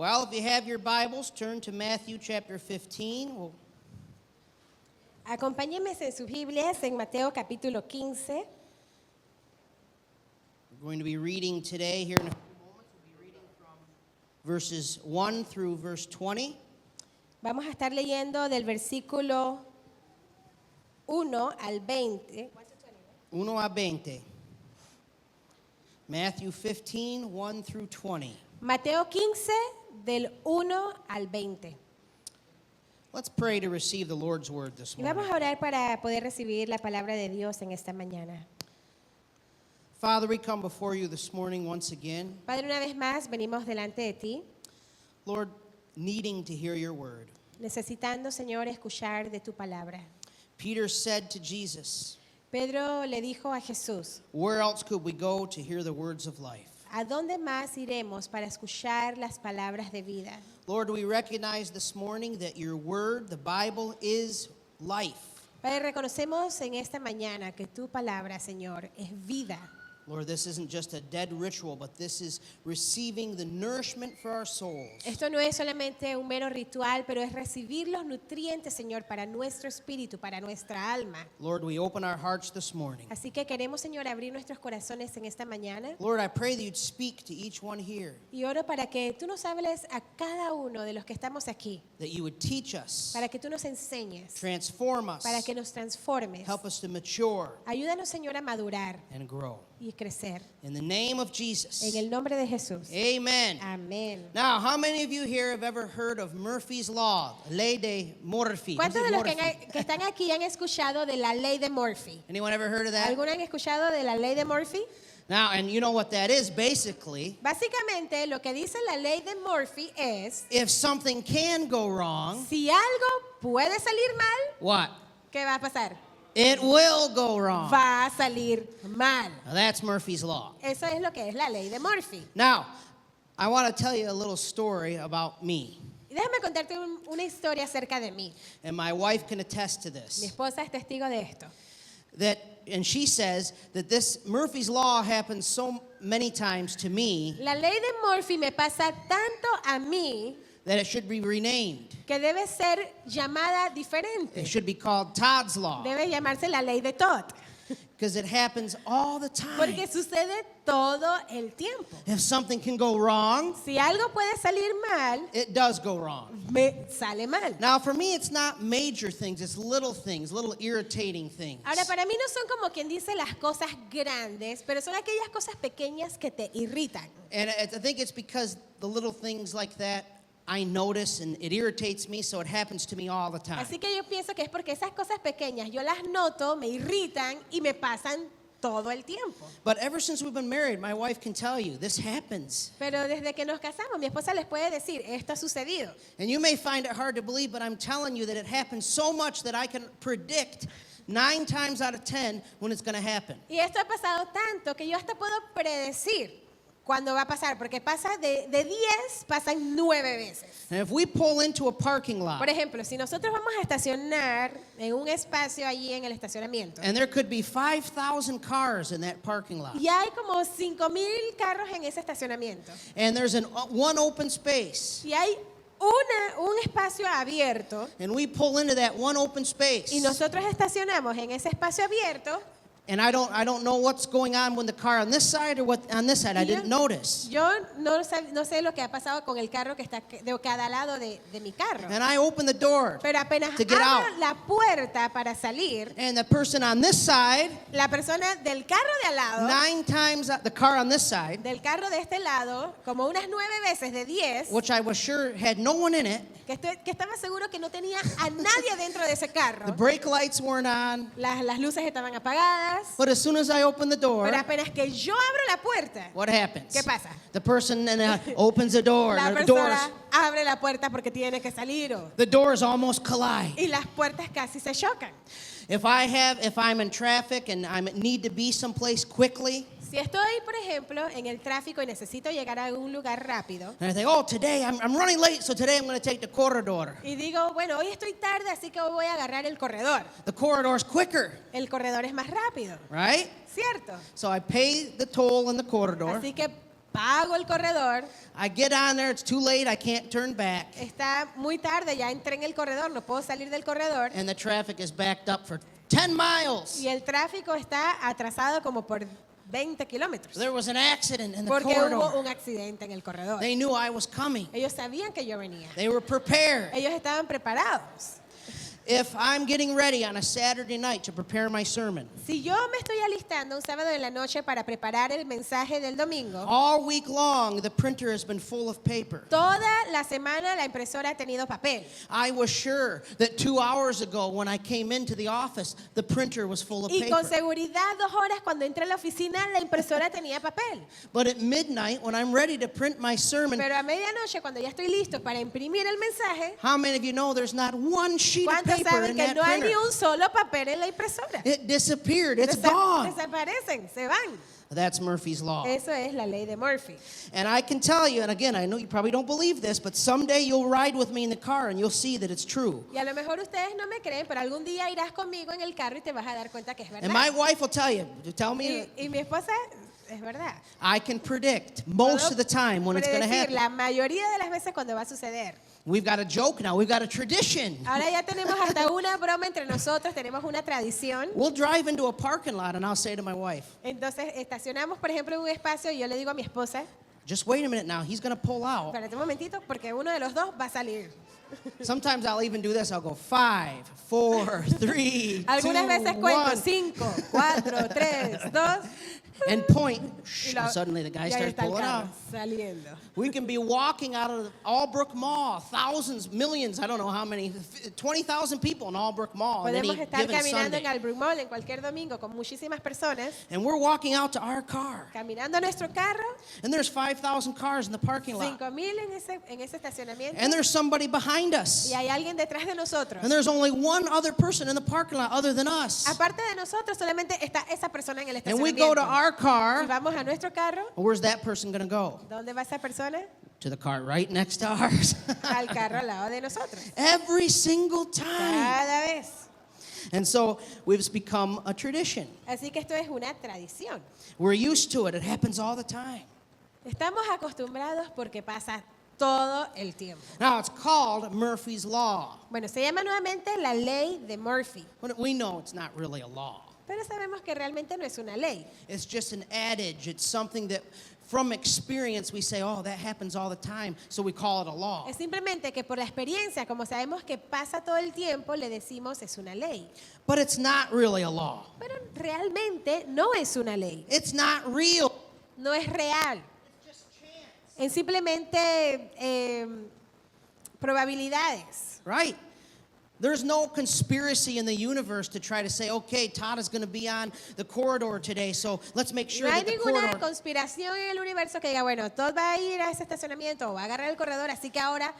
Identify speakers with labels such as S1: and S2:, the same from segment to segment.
S1: Well, if you have your Bibles, turn to Matthew chapter 15.
S2: Acompáñenme en sus Biblias en Mateo capítulo 15.
S1: We're going to be reading today here in a few moments. We'll be reading from verses 1 through verse 20.
S2: Vamos a estar leyendo del versículo 1 al 20.
S1: 1 a 20. Matthew 15, 1 through 20.
S2: Mateo 15 del 1 al 20.
S1: Let's pray to receive the Lord's word this
S2: Y
S1: morning.
S2: vamos a orar para poder recibir la palabra de Dios en esta mañana.
S1: Father, we come before you this morning once again,
S2: Padre, una vez más venimos delante de ti,
S1: Lord, needing to hear your word.
S2: necesitando, Señor, escuchar de tu palabra.
S1: Peter said to Jesus,
S2: Pedro le dijo a Jesús,
S1: where else could we go to hear the words of life?
S2: ¿a dónde más iremos para escuchar las palabras de vida?
S1: Lord, we recognize this morning that your word, the Bible, is life.
S2: Padre, reconocemos en esta mañana que tu palabra, Señor, es vida.
S1: Lord, this isn't just a dead ritual, but this is receiving the nourishment for our souls.
S2: Esto no es solamente un mero ritual, pero es recibir los nutrientes, Señor, para nuestro espíritu, para nuestra alma.
S1: Lord, we open our hearts this morning.
S2: Así que queremos, Señor, abrir nuestros corazones en esta mañana.
S1: Lord, I pray that you'd speak to each one here,
S2: Y oro para que tú nos hables a cada uno de los que estamos aquí,
S1: that you would teach us,
S2: para que tú nos enseñes,
S1: transform us,
S2: para que nos transformes.
S1: help us to mature
S2: Ayúdanos, Señor, a madurar
S1: and grow.
S2: y crecer.
S1: In the name of Jesus.
S2: En el nombre de Jesús.
S1: Amen.
S2: Amén.
S1: Now, how many of you here have ever heard of Murphy's Law, Ley de Murphy?
S2: ¿Cuántos de los que están aquí han escuchado de la ley de Murphy?
S1: Anyone ever heard of that?
S2: ¿Alguno han escuchado de la ley de Murphy?
S1: Now, and you know what that is, basically.
S2: Básicamente, lo que dice la ley de Murphy es,
S1: If something can go wrong,
S2: si algo puede salir mal,
S1: what?
S2: ¿qué va a pasar?
S1: It will go wrong.
S2: Va a salir mal.
S1: Now, that's Murphy's Law.
S2: Eso es lo que es la ley de Murphy.
S1: Now, I want to tell you a little story about me.
S2: Y déjame contarte una historia acerca de mí.
S1: And my wife can attest to
S2: Mi
S1: this.
S2: esposa es testigo de esto.
S1: And she says that this Murphy's Law happens so many times to me
S2: La ley de Murphy me pasa tanto a mí
S1: that it should be renamed.
S2: que debe ser llamada diferente.
S1: It should be called Todd's Law.
S2: Debe llamarse la ley de Todd.
S1: Because it happens all the
S2: Porque
S1: time.
S2: sucede todo el tiempo.
S1: If something can go wrong,
S2: Si algo puede salir mal,
S1: it does go wrong.
S2: me sale mal.
S1: Now, for me, it's not major things, it's little things, little irritating things.
S2: Ahora, para mí no son como quien dice las cosas grandes, pero son aquellas cosas pequeñas que te irritan.
S1: And I think it's because the little things like that I notice and it irritates me, so it happens to me all the time.
S2: Así que yo pienso que es porque esas cosas pequeñas yo las noto, me irritan y me pasan todo el tiempo.
S1: But ever since we've been married, my wife can tell you, this happens.
S2: Pero desde que nos casamos, mi esposa les puede decir, esto ha sucedido.
S1: And you may find it hard to believe, but I'm telling you that it happens so much that I can predict 9 times out of 10 when it's going to happen.
S2: Y esto ha pasado tanto que yo hasta puedo predecir cuándo va a pasar, porque pasa de 10, pasan 9 veces.
S1: And if we pull into a parking lot,
S2: Por ejemplo, si nosotros vamos a estacionar en un espacio allí en el estacionamiento,
S1: and there could be 5,000 cars in that parking lot,
S2: y hay como 5,000 carros en ese estacionamiento,
S1: and there's one open space,
S2: y hay un espacio abierto,
S1: and we pull into that one open space,
S2: y nosotros estacionamos en ese espacio abierto,
S1: and I don't know what's going on with the car on this side or what on this side. I didn't notice.
S2: yo no sé lo que ha pasado con el carro que está de cada lado de mi carro.
S1: And I open the door,
S2: Pero apenas
S1: to get
S2: abro
S1: out.
S2: la puerta para salir,
S1: and the person on this side,
S2: la persona del carro de al lado,
S1: 9 times the car on this side,
S2: del carro de este lado, como unas 9 veces de 10,
S1: which I was sure had no one in it.
S2: que estaba seguro que no tenía a nadie dentro de ese carro.
S1: The brake lights weren't on.
S2: Las luces estaban apagadas.
S1: But as soon as I open the door,
S2: Pero apenas que yo abro la puerta,
S1: what happens?
S2: ¿qué pasa?
S1: The person opens the door.
S2: La
S1: The doors,
S2: persona abre la puerta porque tiene que salir.
S1: the doors almost collide.
S2: Y las puertas casi se chocan.
S1: If I'm in traffic and I need to be someplace quickly,
S2: Si estoy, por ejemplo, en el tráfico y necesito llegar a un lugar rápido,
S1: and I think, oh, today I'm running late, so today I'm going to take the corridor.
S2: y digo, bueno, hoy estoy tarde, así que hoy voy a agarrar el corredor.
S1: The corridor's quicker,
S2: El corredor es más rápido,
S1: right?
S2: ¿cierto?
S1: So I pay the toll in the corridor,
S2: Así que pago el corredor,
S1: I get on there, it's too late, I can't turn back.
S2: está muy tarde, ya entré en el corredor, no puedo salir del corredor
S1: And the traffic is backed up for 10 miles.
S2: y el tráfico está atrasado como por 20 kilómetros
S1: There was an accident in the
S2: porque hubo
S1: corridor.
S2: un accidente en el corredor.
S1: They knew I was coming.
S2: Ellos sabían que yo venía,
S1: They were prepared.
S2: ellos estaban preparados.
S1: If I'm getting ready on a Saturday night to prepare my sermon,
S2: Si yo me estoy alistando un sábado en la noche para preparar el mensaje del domingo,
S1: all week long the printer has been full of paper.
S2: toda la semana la impresora ha tenido papel.
S1: I was sure that 2 hours ago when I came into the office, the printer was full of
S2: Y con
S1: paper.
S2: seguridad 2 horas cuando entré a la oficina la impresora tenía papel.
S1: But at midnight, when I'm ready to print my sermon,
S2: Pero a medianoche cuando ya estoy listo para imprimir el mensaje,
S1: how many of you know there's not one sheet of
S2: ¿cuántos
S1: paper
S2: saben
S1: in
S2: que
S1: that
S2: no hay ni
S1: printer?
S2: un solo papel en la impresora?
S1: It disappeared. It's gone.
S2: Desaparecen, se van.
S1: That's Murphy's Law.
S2: Eso es la ley de Murphy.
S1: And I can tell you, and again, I know you probably don't believe this, but someday you'll ride with me in the car and you'll see that it's true.
S2: Y a lo mejor ustedes no me creen, pero algún día irás conmigo en el carro y te vas a dar cuenta que es verdad.
S1: And my wife will tell you, tell me,
S2: Y mi esposa, es verdad.
S1: I can predict most of the time when it's going to
S2: Predecir
S1: happen.
S2: la mayoría de las veces cuando va a suceder.
S1: We've got a joke now. We've got a tradition.
S2: Ahora ya tenemos hasta una broma entre nosotros, tenemos una tradición.
S1: We'll drive into a parking lot and I'll say to my wife,
S2: Entonces estacionamos, por ejemplo, en un espacio y yo le digo a mi esposa,
S1: just wait a minute now. He's going to pull out.
S2: espérate un momentito porque uno de los dos va a salir.
S1: Sometimes I'll even do this. I'll go 5, 4, 3, 2,
S2: Algunas veces cuento
S1: 1,
S2: 5, 4, 3, 2
S1: and point.
S2: y lo-
S1: Suddenly the guy
S2: y ahí
S1: starts
S2: está el
S1: pulling
S2: carro
S1: out.
S2: saliendo.
S1: We can be walking out of the Albrook Mall, thousands, millions, I don't know how many, 20,000 people in Albrook Mall on any
S2: Podemos estar
S1: given
S2: caminando en
S1: Sunday.
S2: Albrook Mall en cualquier domingo con muchísimas personas,
S1: And we're walking out to our car.
S2: caminando a nuestro carro,
S1: And there's 5,000 cars in the parking lot.
S2: 5,000 en ese estacionamiento,
S1: And there's somebody behind us.
S2: y hay alguien detrás de nosotros.
S1: And there's only one other person in the parking lot other than us.
S2: Aparte de nosotros, solamente está esa persona en el
S1: And we go
S2: estacionamiento.
S1: to our
S2: Y
S1: car.
S2: vamos a nuestro carro.
S1: Where's that person going to go?
S2: ¿Dónde va esa persona?
S1: To the car right next to ours.
S2: Al carro al lado de nosotros.
S1: Every single time.
S2: Cada vez.
S1: And so we've become a tradition.
S2: Así que esto es una tradición.
S1: We're used to it. It happens all the time.
S2: Estamos acostumbrados porque pasa todo el tiempo.
S1: Now it's called Murphy's Law.
S2: Bueno, se llama nuevamente la ley de Murphy,
S1: But we know it's not really a law.
S2: pero sabemos que realmente no es una ley.
S1: It's just an adage. It's something that from experience we say, oh, that happens all the time, so we call it a law.
S2: Es simplemente que por la experiencia, como sabemos que pasa todo el tiempo, le decimos es una ley.
S1: But it's not really a law.
S2: Pero realmente no es una ley,
S1: It's not real.
S2: no es real. Es simplemente probabilidades.
S1: Right? There's no conspiracy in the universe to try to say, okay, Todd is going to be on the corridor today, so let's make sure
S2: No hay
S1: that the
S2: ninguna
S1: corridor...
S2: conspiración en el universo que diga, bueno, Todd va a ir a ese estacionamiento o va a agarrar el corredor, así que ahora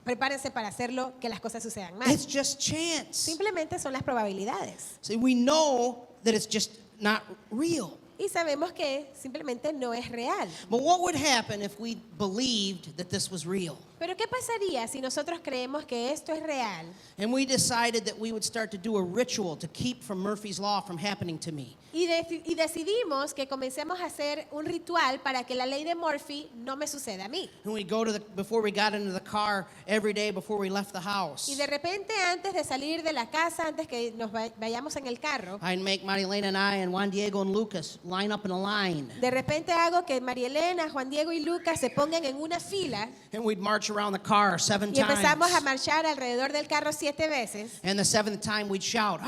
S2: prepárense para hacerlo, que las cosas sucedan más.
S1: It's just chance.
S2: Simplemente son las probabilidades.
S1: See, we know that it's just not real.
S2: Y sabemos que simplemente no es real.
S1: But what would happen if we believed that this was real?
S2: Pero ¿qué pasaría si nosotros creemos que esto es real
S1: And we decided that we would start to do a ritual to keep from Murphy's Law from happening to me.
S2: y decidimos que comencemos a hacer un ritual para que la ley de Murphy no me suceda a mí?
S1: And we'd go to before we got into the car every day before we left the house.
S2: Y de repente antes de salir de la casa, antes que nos vayamos en el carro,
S1: I'd make Marilena and I and Juan Diego and Lucas line up in a line.
S2: de repente hago que María Elena, Juan Diego y Lucas se pongan en una fila
S1: And we'd march around the car 7
S2: y empezamos a
S1: times.
S2: marchar alrededor del carro 7 veces.
S1: And the 7th time we'd shout,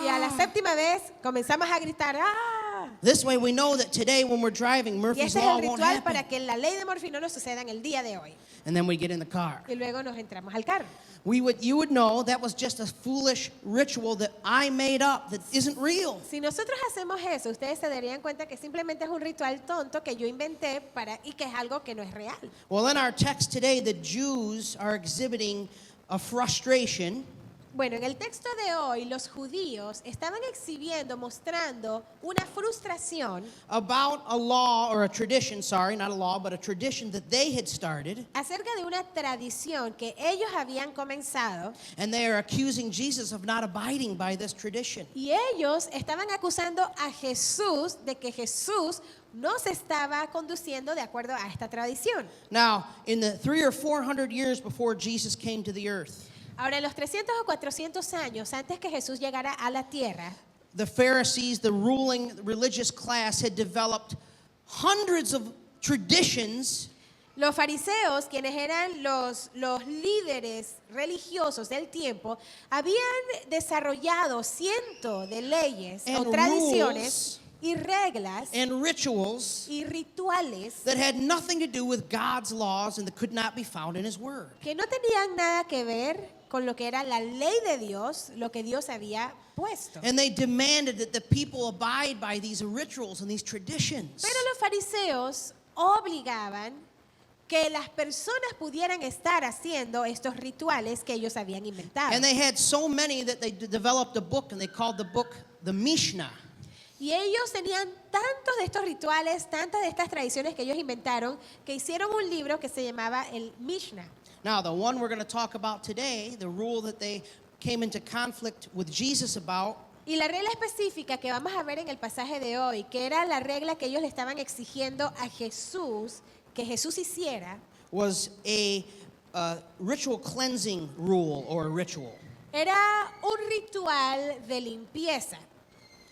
S2: Y a la
S1: ah!
S2: 7ª vez comenzamos a gritar, ¡ah!
S1: This way we know that today when we're driving,
S2: Y
S1: Murphy's
S2: ese es
S1: Law
S2: el
S1: won't
S2: ritual para
S1: happen.
S2: que la ley de Murphy no nos suceda en el día de hoy.
S1: And then we get in the car.
S2: Y luego nos entramos al carro.
S1: You would know that was just a foolish ritual that I made up that isn't real.
S2: Si nosotros hacemos eso, ustedes se darían cuenta que simplemente es un ritual tonto que yo inventé y que es algo que no es real.
S1: Well, in our text today, the Jews are exhibiting a frustration
S2: Bueno, en el texto de hoy, los judíos estaban exhibiendo, mostrando una frustración
S1: about a law or a tradition, sorry, not a law, but a tradition that they had started.
S2: acerca de una tradición que ellos habían comenzado
S1: And they are accusing Jesus of not abiding by this tradition.
S2: y ellos estaban acusando a Jesús de que Jesús no se estaba conduciendo de acuerdo a esta tradición.
S1: Now, in the 300 or 400 years before Jesus came to the earth,
S2: Ahora, en los 300 o 400 años antes que Jesús llegara a la tierra,
S1: the Pharisees, the ruling religious class, had developed hundreds of traditions
S2: los fariseos, quienes eran los líderes religiosos del tiempo, habían desarrollado cientos de leyes o
S1: And
S2: tradiciones y reglas
S1: and rituals
S2: y rituales
S1: that had nothing to do with God's laws and that could not be found in His Word.
S2: que no tenían nada que ver con lo que era la ley de Dios, lo que Dios había puesto.
S1: And they demanded that the people abide by these rituals and these traditions.
S2: Pero los fariseos obligaban que las personas pudieran estar haciendo estos rituales que ellos habían inventado.
S1: And they had so many that they developed a book, and they called the book the Mishnah.
S2: Y ellos tenían tantos de estos rituales, tantas de estas tradiciones que ellos inventaron, que hicieron un libro que se llamaba el Mishnah.
S1: Now, the one we're going to talk about today, the rule that they came into conflict with Jesus about,
S2: Y la regla específica que vamos a ver en el pasaje de hoy, que era la regla que ellos le estaban exigiendo a Jesús, que Jesús hiciera,
S1: was a ritual cleansing rule or a ritual.
S2: era un ritual de limpieza.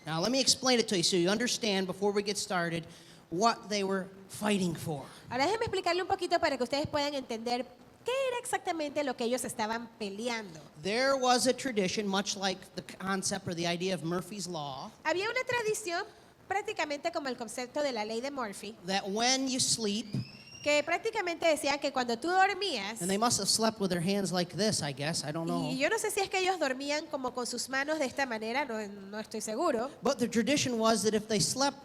S1: Now, let me explain it to you so you understand before we get started what they were fighting for.
S2: Ahora déjenme explicarle un poquito para que ustedes puedan entender qué era exactamente lo que ellos estaban peleando.
S1: There was a tradition, much like the concept or the idea of Murphy's Law,
S2: Había una tradición prácticamente como el concepto de la ley de Murphy,
S1: that when you sleep,
S2: que prácticamente decían que cuando tú dormías,
S1: and they must have slept with their hands like this, I guess, I don't know.
S2: y yo no sé si es que ellos dormían como con sus manos de esta manera, no estoy seguro,
S1: But the tradition was that if they slept,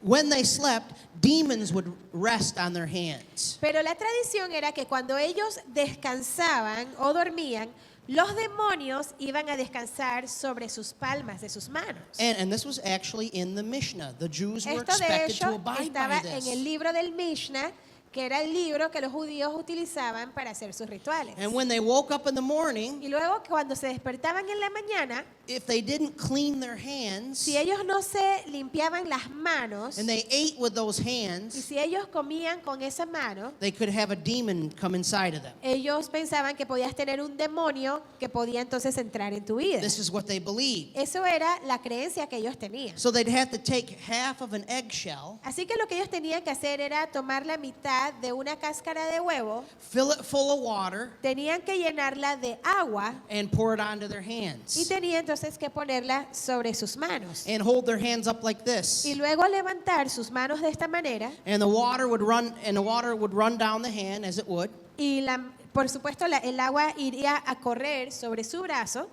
S1: when they slept, demons would rest on their hands.
S2: pero la tradición era que cuando ellos descansaban o dormían, los demonios iban a descansar sobre sus palmas de sus manos.
S1: And this was actually in the Mishnah. The Jews were
S2: Esto de
S1: expected to
S2: hecho
S1: abide
S2: estaba
S1: by
S2: en
S1: this.
S2: el libro del Mishnah, que era el libro que los judíos utilizaban para hacer sus rituales.
S1: And when they woke up in the morning,
S2: Y luego cuando se despertaban en la mañana,
S1: if they didn't clean their hands
S2: si ellos no se limpiaban las manos
S1: and they ate with those
S2: y
S1: hands,
S2: si ellos comían con esa mano,
S1: they could have a demon come inside of them.
S2: ellos pensaban que podías tener un demonio que podía entonces entrar en tu vida.
S1: This is what they believed.
S2: Eso era la creencia que ellos tenían.
S1: So they'd have to take half of an eggshell,
S2: Así que lo que ellos tenían que hacer era tomar la mitad de una cáscara de huevo,
S1: fill it full of water,
S2: tenían que llenarla de agua
S1: and pour it onto their
S2: y
S1: hands.
S2: tenían entonces que ponerla sobre sus manos.
S1: And hold their hands up like this.
S2: Y luego levantar sus manos de esta manera
S1: And the water would run down the hand as it would.
S2: y por supuesto el agua iría a correr sobre su brazo.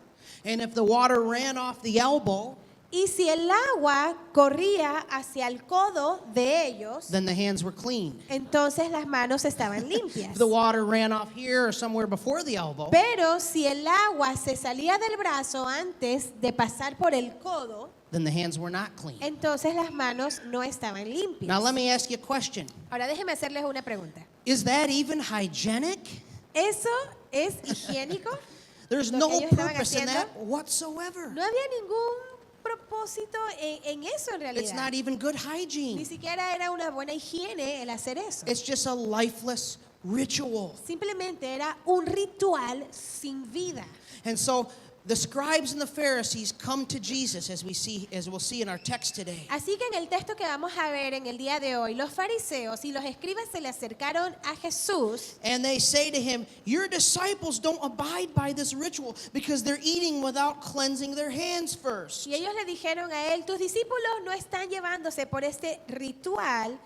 S1: And if the water ran off the elbow,
S2: Y si el agua corría hacia el codo de ellos,
S1: then the hands were clean.
S2: entonces las manos estaban limpias.
S1: If the water ran off here or somewhere before the elbow,
S2: Pero si el agua se salía del brazo antes de pasar por el codo,
S1: then the hands were not clean.
S2: entonces las manos no estaban
S1: Now
S2: limpias.
S1: let me ask you a question.
S2: Ahora déjenme hacerles una pregunta.
S1: Is that even hygienic?
S2: ¿Eso es higiénico?
S1: There's
S2: Lo
S1: no
S2: que ellos estaban
S1: purpose in
S2: haciendo.
S1: that whatsoever.
S2: No había ningún propósito en eso en
S1: It's not
S2: realidad.
S1: even good
S2: Ni
S1: hygiene.
S2: siquiera era una buena higiene el hacer eso.
S1: It's just a lifeless ritual.
S2: Simplemente era un ritual sin vida.
S1: And so the scribes and the Pharisees come to Jesus, as we'll see in our text today.
S2: Así que en el texto que vamos a ver en el día de hoy, los fariseos y los escribas se le acercaron a Jesús
S1: And they say to him, your disciples don't abide by this ritual because they're eating without cleansing their hands first.
S2: y ellos le dijeron a él, tus discípulos no están llevándose por este ritual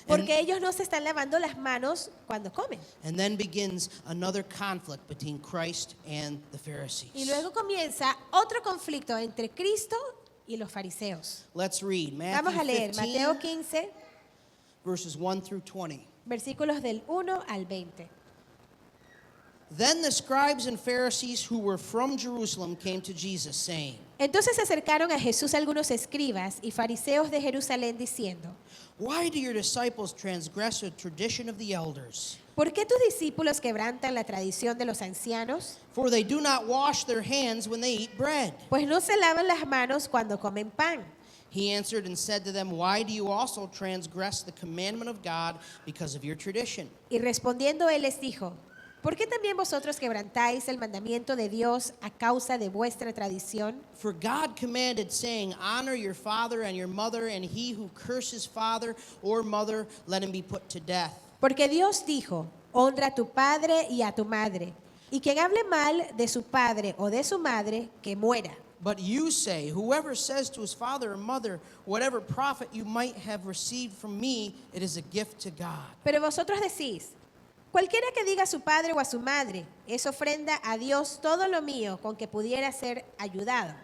S2: porque ellos no se están lavando las manos cuando comen.
S1: And then begins another conflict between Christ and the
S2: Y
S1: Pharisees.
S2: luego comienza otro conflicto entre Cristo y los fariseos.
S1: Let's read
S2: Vamos a
S1: Matthew
S2: leer Mateo
S1: 15,
S2: 15,
S1: verses 1 through 20.
S2: versículos del 1 al 20.
S1: Then the scribes and Pharisees who were from Jerusalem came to Jesus, saying,
S2: Entonces se acercaron a Jesús algunos escribas y fariseos de Jerusalén diciendo,
S1: Why do your disciples transgress the tradition of the elders?
S2: ¿por qué tus discípulos quebrantan la tradición de los ancianos?
S1: For they do not wash their hands when they eat bread.
S2: Pues no se lavan las manos cuando comen pan.
S1: He answered and said to them, Why do you also transgress the commandment of God because of your tradition?
S2: Y respondiendo él les dijo, ¿por qué también vosotros quebrantáis el mandamiento de Dios a causa de vuestra tradición?
S1: For God commanded, saying, Honor your father and your mother, and he who curses father or mother, let him be put to death.
S2: Porque Dios dijo, honra a tu padre y a tu madre, y quien hable mal de su padre o de su madre, que muera.
S1: But you say, Whoever says to his father or mother, Whatever profit you might have received from me, it is a gift to God.
S2: Pero vosotros decís, cualquiera que diga a su padre o a su madre, es ofrenda a Dios todo lo mío con que pudiera ser ayudado.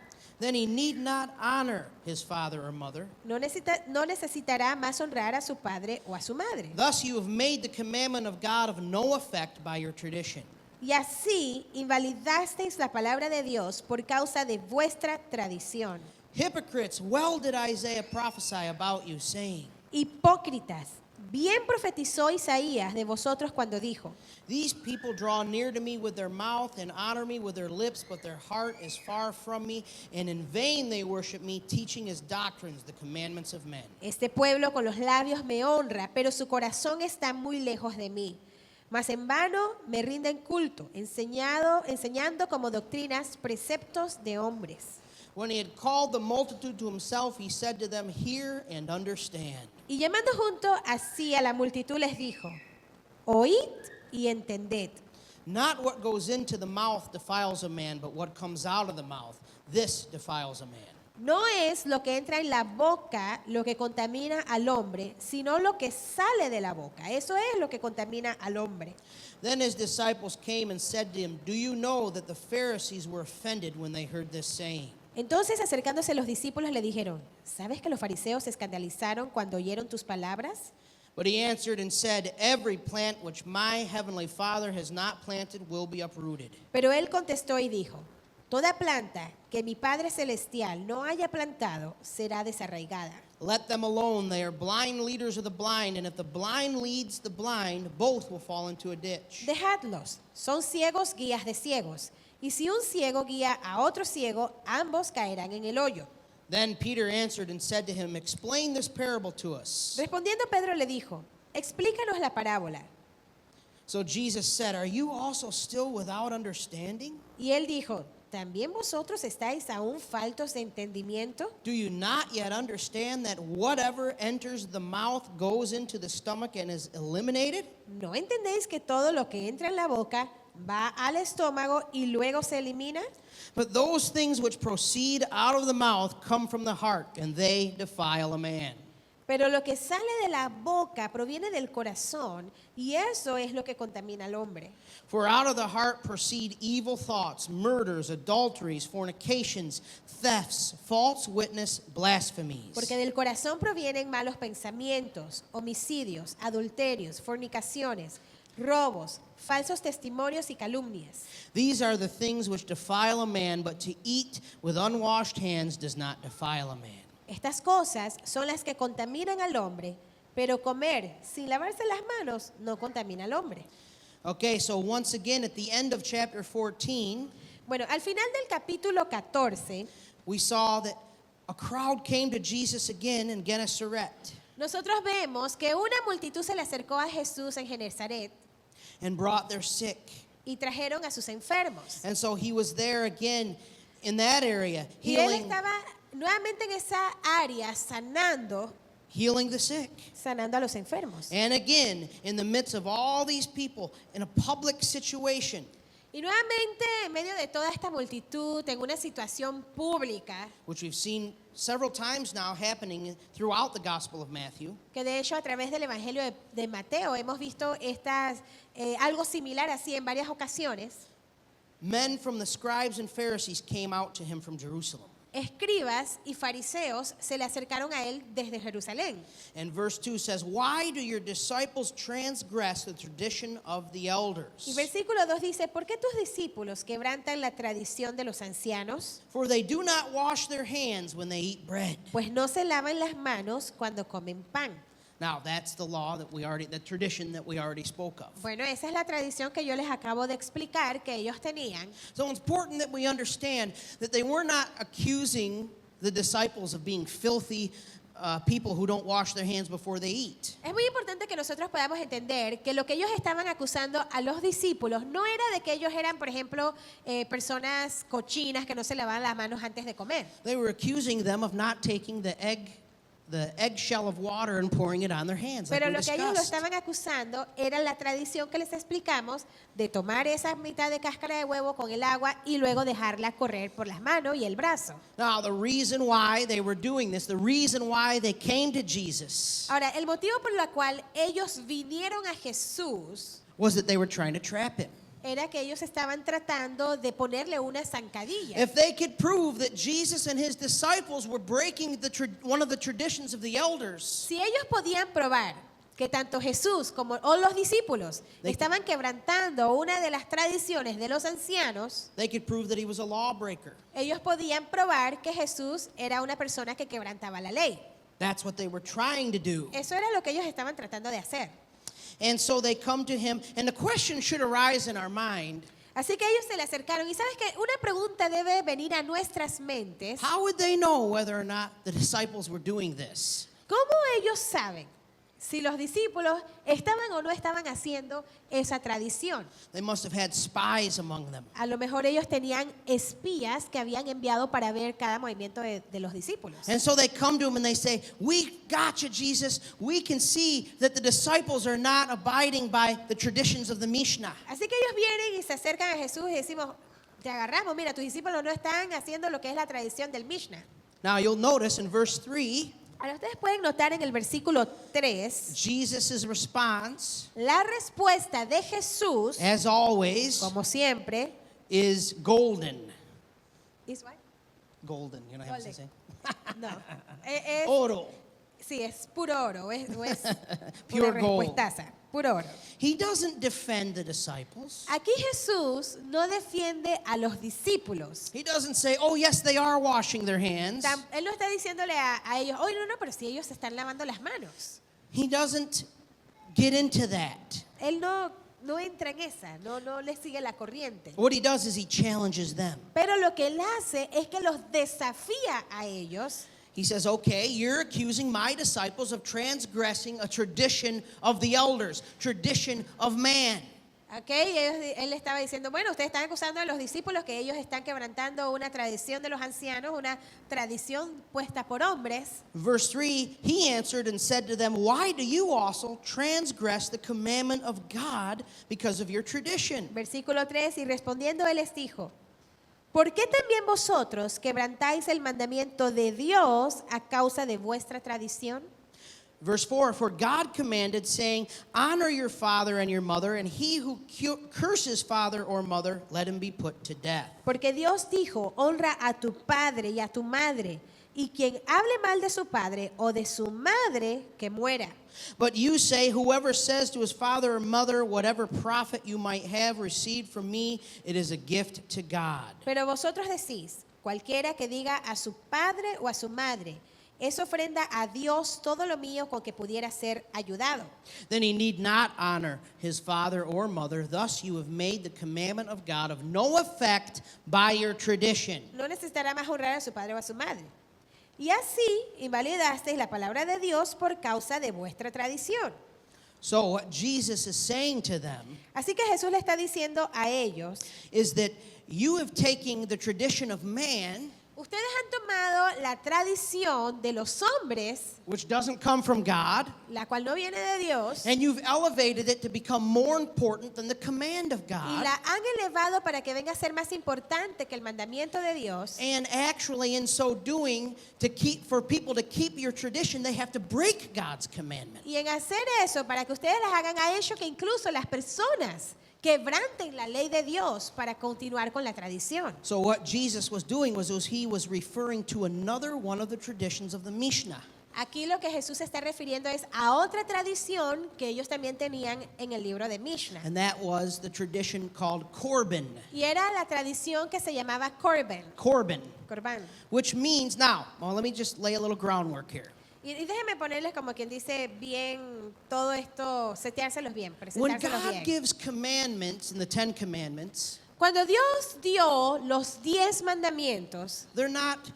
S1: Then he need not honor his father or mother.
S2: No necesitará más honrar a su padre o a su madre.
S1: Thus you have made the commandment of God of no effect by your tradition.
S2: Y así invalidasteis la palabra de Dios por causa de vuestra tradición.
S1: Hypocrites, well did Isaiah prophesy about you, saying,
S2: Hipócritas, bien profetizó Isaías de vosotros cuando dijo,
S1: These people draw near to me with their mouth and honor me with their lips, but their heart is far from me, and in vain they worship me, teaching as doctrines the commandments of men.
S2: este pueblo con los labios me honra, pero su corazón está muy lejos de mí. Mas en vano me rinden culto, enseñando como doctrinas preceptos de hombres.
S1: When he had called the multitude to himself, he said to them, Hear and understand.
S2: Y llamando junto así a la multitud les dijo, oíd y entended.
S1: Not what goes into the mouth defiles a man, but what comes out of the mouth, this defiles a man.
S2: No es lo que entra en la boca lo que contamina al hombre, sino lo que sale de la boca. Eso es lo que contamina al hombre.
S1: Then his disciples came and said to him, Do you know that the Pharisees were offended when they heard this saying?
S2: Entonces acercándose los discípulos le dijeron, ¿sabes que los fariseos se escandalizaron cuando oyeron tus palabras?
S1: But he answered and said, Every plant which my heavenly Father has not planted will be uprooted.
S2: Pero él contestó y dijo, toda planta que mi Padre Celestial no haya plantado será desarraigada.
S1: Let them alone. They are blind leaders of the blind, and if the blind leads the blind, both will fall into a ditch.
S2: Dejadlos, son ciegos guías de ciegos. Y si un ciego guía a otro ciego, ambos caerán en el hoyo.
S1: Then Peter answered and said to him, Explain this parable to us.
S2: Respondiendo Pedro le dijo, explícanos la parábola.
S1: So Jesus said, Are you also still without understanding?
S2: Y él dijo, ¿también vosotros estáis aún faltos de entendimiento?
S1: Do you not yet understand that whatever enters the mouth goes into the stomach and is eliminated?
S2: ¿No entendéis que todo lo que entra en la boca va al estómago y luego se elimina?
S1: But those things which proceed out of the mouth come from the heart, and they defile a man.
S2: Pero lo que sale de la boca proviene del corazón y eso es lo que contamina al hombre.
S1: For out of the heart proceed evil thoughts, murders, adulteries, fornications, thefts, false witness, blasphemies.
S2: Porque del corazón provienen malos pensamientos, homicidios, adulterios, fornicaciones, robos, falsos testimonios y calumnias.
S1: These are the things which defile a man, but to eat with unwashed hands does not defile a man.
S2: Estas cosas son las que contaminan al hombre, pero comer sin lavarse las manos no contamina al hombre.
S1: Okay, so once again at the end of chapter 14,
S2: Bueno, al final del capítulo 14,
S1: we saw that a crowd came to Jesus again in Gennesaret
S2: nosotros vemos que una multitud se le acercó a Jesús en Genezaret
S1: and brought their sick.
S2: y trajeron a sus enfermos.
S1: And so he was there again in that area,
S2: Y él
S1: healing
S2: estaba nuevamente en esa área
S1: healing the sick.
S2: sanando a los enfermos.
S1: And again, in the midst of all these people, in a public situation,
S2: Y nuevamente en medio de toda esta multitud, en una situación pública,
S1: which we've seen several times now happening throughout the Gospel of Matthew,
S2: que de hecho a través del Evangelio de Mateo hemos visto algo similar así en varias ocasiones,
S1: men from the scribes and Pharisees came out to him from Jerusalem.
S2: escribas y fariseos se le acercaron a él desde Jerusalén.
S1: And verse 2 says, "Why do your disciples transgress the tradition of the elders?
S2: Y versículo 2 dice, ¿por qué tus discípulos quebrantan la tradición de los ancianos?
S1: For they do not wash their hands when they eat bread."
S2: Pues no se lavan las manos cuando comen pan.
S1: Now, that's the law that the tradition that we already spoke of.
S2: Bueno, esa es la tradición que yo les acabo de explicar que ellos tenían.
S1: So it's important that we understand that they were not accusing the disciples of being filthy people who don't wash their hands before they eat.
S2: Es muy importante que nosotros podamos entender que lo que ellos estaban acusando a los discípulos no era de que ellos eran, por ejemplo, personas cochinas que no se lavaban las manos antes de comer.
S1: They were accusing them of not taking the eggshell of water and pouring it on their hands. Like
S2: Pero
S1: we
S2: lo que ellos lo
S1: discussed.
S2: estaban acusando era la tradición que les explicamos de tomar esa mitad de cáscara de huevo con el agua y luego dejarla correr por las manos y el brazo.
S1: Now, the reason why they were doing this, the reason why they came to Jesus,
S2: Ahora, el motivo por el cual ellos vinieron a Jesús
S1: was that they were trying to trap him.
S2: era que ellos estaban tratando de ponerle una zancadilla.
S1: If they could prove that Jesus and his disciples were breaking one of the traditions of the elders,
S2: Si ellos podían probar que tanto Jesús como los discípulos estaban quebrantando una de las tradiciones de los ancianos,
S1: they could prove that he was a lawbreaker.
S2: ellos podían probar que Jesús era una persona que quebrantaba la ley.
S1: That's what they were trying to do.
S2: Eso era lo que ellos estaban tratando de hacer.
S1: And so they come to him, and the question should arise in our mind,
S2: Así que ellos se le acercaron. Y sabes que una pregunta debe venir a nuestras mentes.
S1: how would they know whether or not the disciples were doing this?
S2: ¿Cómo ellos saben si los discípulos estaban o no estaban haciendo esa tradición?
S1: They must have had spies among them.
S2: A lo mejor ellos tenían espías que habían enviado para ver cada movimiento de los discípulos.
S1: And so they come to him and they say, "We got you, Jesus. We can see that the disciples are not abiding by the traditions of the Mishnah."
S2: Así que ellos vienen y se acercan a Jesús y decimos, te agarramos, mira, tus discípulos no están haciendo lo que es la tradición del Mishnah.
S1: Now you'll notice in verse 3,
S2: Ahora ustedes pueden notar en el versículo 3,
S1: Jesus' response,
S2: la respuesta de Jesús,
S1: as always,
S2: como siempre,
S1: is golden.
S2: is what?
S1: Golden, you know how to say?
S2: No, es,
S1: Oro.
S2: sí, es puro oro, es
S1: Pure
S2: una
S1: gold.
S2: respuestaza, puro oro.
S1: He doesn't defend the disciples.
S2: Aquí Jesús no defiende a los discípulos.
S1: He doesn't say, "Oh, yes, they are washing their hands."
S2: Él no está diciéndole a ellos, oye, no, pero si ellos se están lavando las manos.
S1: He doesn't get into that.
S2: Él no entra en esa, no le sigue la corriente.
S1: What he does is he challenges them.
S2: Pero lo que él hace es que los desafía a ellos.
S1: He says, "Okay, you're accusing my disciples of transgressing a tradition of the elders, tradition of man."
S2: Él estaba diciendo, bueno, ustedes están acusando a los discípulos que ellos están quebrantando una tradición de los ancianos, una tradición puesta por hombres.
S1: Verse 3, he answered and said to them, "Why do you also transgress the commandment of God because of your tradition?"
S2: Versículo 3, y respondiendo él les dijo, ¿por qué también vosotros quebrantáis el mandamiento de Dios a causa de vuestra tradición?
S1: Verse 4, "For God commanded, saying, honor your father and your mother, and he who curses father or mother, let him be put to death."
S2: Porque Dios dijo, honra a tu padre y a tu madre, y quien hable mal de su padre o de su madre, que muera.
S1: But you say, whoever says to his father or mother, whatever profit you might have received from me, it is a gift to God.
S2: Pero vosotros decís, cualquiera que diga a su padre o a su madre, es ofrenda a Dios todo lo mío con que pudiera ser ayudado.
S1: Then he need not honor his father or mother. Thus you have made the commandment of God of no effect by your tradition.
S2: No necesitará más honrar a su padre o a su madre. Y así invalidasteis la palabra de Dios por causa de vuestra tradición.
S1: So what Jesus is saying to them
S2: Así que Jesús le está diciendo a ellos,
S1: is that you have taken the tradition of man,
S2: ustedes han tomado la tradición de los hombres,
S1: which doesn't come from God,
S2: la cual no viene de Dios,
S1: and you've elevated it to become more important than the command of
S2: y
S1: God.
S2: la han elevado para que venga a ser más importante que el mandamiento de Dios.
S1: And actually, in so doing, for people to keep your tradition, they have to break God's commandment.
S2: Y en hacer eso, para que ustedes las hagan, ha hecho que incluso las personas quebranten la ley de Dios para continuar con la tradición.
S1: So what Jesus was doing was he was referring to another one of the traditions of the Mishnah.
S2: Aquí lo que Jesús se está refiriendo es a otra tradición que ellos también tenían en el libro de Mishnah.
S1: And that was the tradition called Korban.
S2: Y era la tradición que se llamaba Korban.
S1: Korban. Which means, now, well, let me just lay a little groundwork here.
S2: Y déjenme ponerles como quien dice bien todo esto, seteárselos bien,
S1: When
S2: presentárselos
S1: God
S2: bien.
S1: gives commandments in the 10 Commandments,
S2: Cuando Dios dio los 10 mandamientos,
S1: they're not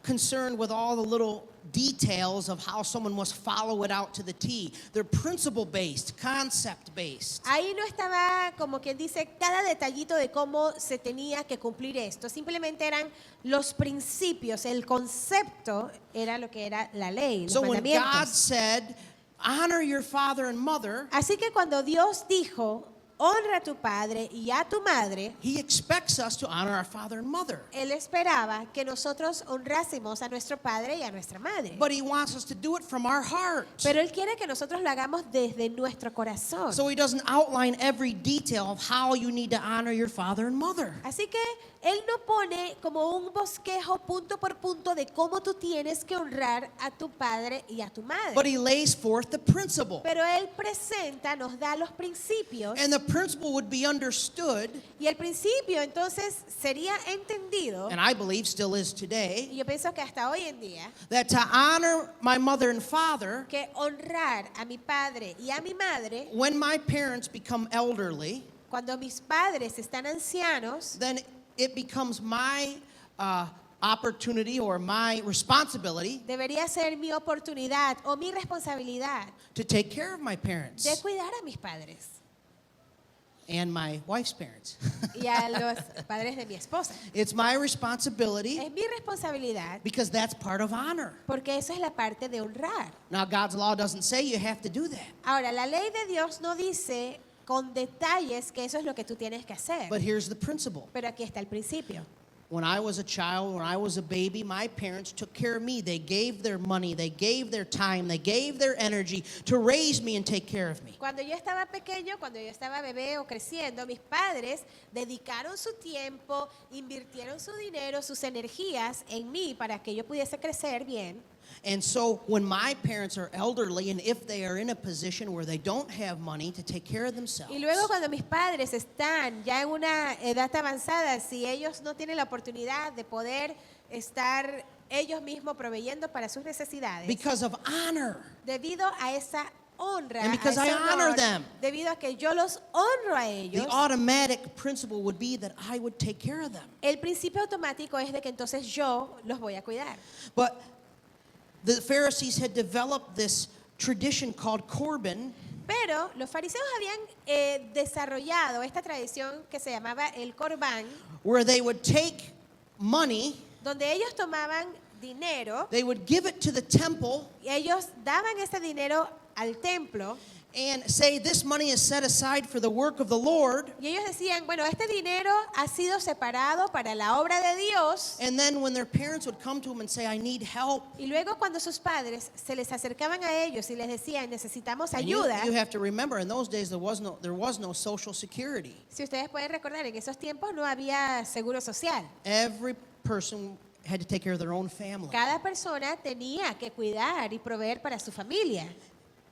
S1: concerned with all the little details of how someone must follow it out to the T. They're principle-based, concept-based.
S2: ahí no estaba como quien dice cada detallito de cómo se tenía que cumplir esto. Simplemente eran los principios, el concepto era lo que era la ley, los
S1: So when God
S2: mandamientos.
S1: said, honor your father and mother,
S2: Así que cuando Dios dijo, honra a tu padre y a tu madre,
S1: he expects us to honor our father and mother.
S2: Él esperaba que nosotros honrásemos a nuestro padre y a nuestra madre.
S1: But he wants us to do it from our heart.
S2: Pero Él quiere que nosotros lo hagamos desde nuestro corazón.
S1: So he doesn't outline every detail of how you need to honor your father and mother.
S2: Así que Él no pone como un bosquejo punto por punto de cómo tú tienes que honrar a tu padre y a tu madre.
S1: But he lays forth the principle.
S2: Pero Él presenta, nos da los principios.
S1: And the principle would be understood,
S2: Y el principio entonces sería entendido,
S1: and I believe still is today,
S2: y yo pienso que hasta hoy en día,
S1: that to honor my mother and father,
S2: que honrar a mi padre y a mi madre,
S1: when my parents become elderly,
S2: cuando mis padres están ancianos,
S1: then it becomes my opportunity or my responsibility
S2: debería ser mi oportunidad o mi responsabilidad
S1: to take care of my
S2: de
S1: parents
S2: cuidar a mis padres
S1: and my wife's parents.
S2: y a los padres de mi esposa.
S1: It's my responsibility
S2: Es mi responsabilidad
S1: because that's part of honor.
S2: porque eso es la parte de honrar.
S1: Now, God's law doesn't say you have to do that.
S2: Ahora, la ley de Dios no dice con detalles que eso es lo que tú tienes que hacer.
S1: But here's the principle.
S2: Pero aquí está el principio.
S1: When I was a child, when I was a baby, my parents took care of me. They gave their money, they gave their time, they gave their energy to raise me and take care of me.
S2: Cuando yo estaba pequeño, cuando yo estaba bebé o creciendo, mis padres dedicaron su tiempo, invirtieron su dinero, sus energías en mí para que yo pudiese crecer bien.
S1: And so when my parents are elderly and if they are in a position where they don't have money to take care of themselves,
S2: Y luego cuando mis padres están ya en una edad avanzada, si ellos no tienen la oportunidad de poder estar ellos mismos proveyendo para sus necesidades,
S1: because of honor,
S2: debido a esa honra,
S1: And
S2: a
S1: because
S2: ese
S1: I honor
S2: honor,
S1: them.
S2: debido a que yo los honro a ellos,
S1: the automatic principle would be that I would take care of them.
S2: el principio automático es de que entonces yo los voy a cuidar.
S1: But the Pharisees had developed this tradition called Korban,
S2: Pero los fariseos habían desarrollado esta tradición que se llamaba el Corbán,
S1: where they would take money,
S2: donde ellos tomaban dinero
S1: they would give it to the temple
S2: y ellos daban ese dinero al templo
S1: and say this money is set aside for the work of the Lord.
S2: y ellos decían, bueno, este dinero ha sido separado para la obra de Dios.
S1: And then when their parents would come to them and say, I need help,
S2: Y luego cuando sus padres se les acercaban a ellos y les decían, necesitamos
S1: and
S2: ayuda.
S1: you have to remember, in those days there was no social security.
S2: Si ustedes pueden recordar, en esos tiempos no había seguro social.
S1: Every person had to take care of their own family.
S2: Cada persona tenía que cuidar y proveer para su familia.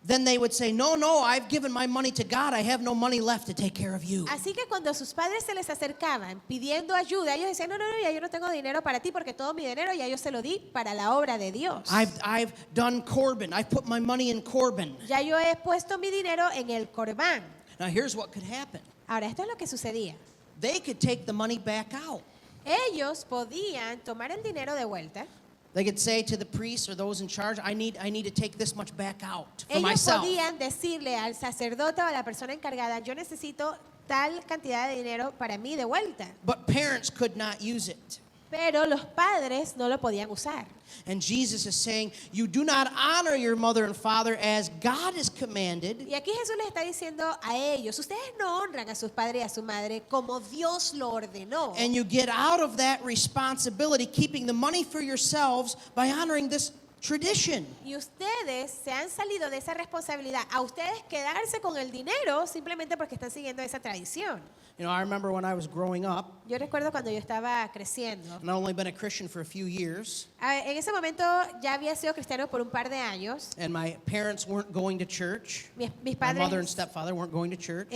S1: Then they would say, no, I've given my money to God. I have no money left to take care of you.
S2: Así que cuando sus padres se les acercaban pidiendo ayuda, ellos decían, no, ya yo no tengo dinero para ti porque todo mi dinero ya yo se lo di para la obra de Dios.
S1: I've done Korban. I've put my money in Korban.
S2: Ya yo he puesto mi dinero en el Corbán.
S1: Now here's what could happen.
S2: Ahora, esto es lo que sucedía.
S1: They could take the money back out.
S2: Ellos podían tomar el dinero de vuelta.
S1: They could say to the priest or those in charge, I need to take this much back out for
S2: Ellos
S1: myself.
S2: podían decirle al sacerdote o a la persona encargada, yo necesito tal cantidad de dinero para mí de vuelta.
S1: But parents could not use it.
S2: Pero los padres no lo podían usar.
S1: And Jesus is saying, you do not honor your mother and father as God has commanded.
S2: Y aquí Jesús les está diciendo a ellos, ustedes no honran a sus padres y a su madre como Dios lo ordenó.
S1: And you get out of that responsibility, keeping the money for yourselves by honoring this tradition.
S2: Y ustedes se han salido de esa responsabilidad a ustedes quedarse con el dinero simplemente porque están siguiendo esa tradición.
S1: You know, I remember when I was growing up,
S2: Yo recuerdo cuando yo estaba creciendo.
S1: and I'd only been a Christian for a few years,
S2: En ese momento ya había sido cristiano por un par de años.
S1: and my parents weren't going to church.
S2: Mis
S1: My mother and
S2: padres,
S1: stepfather weren't going to church.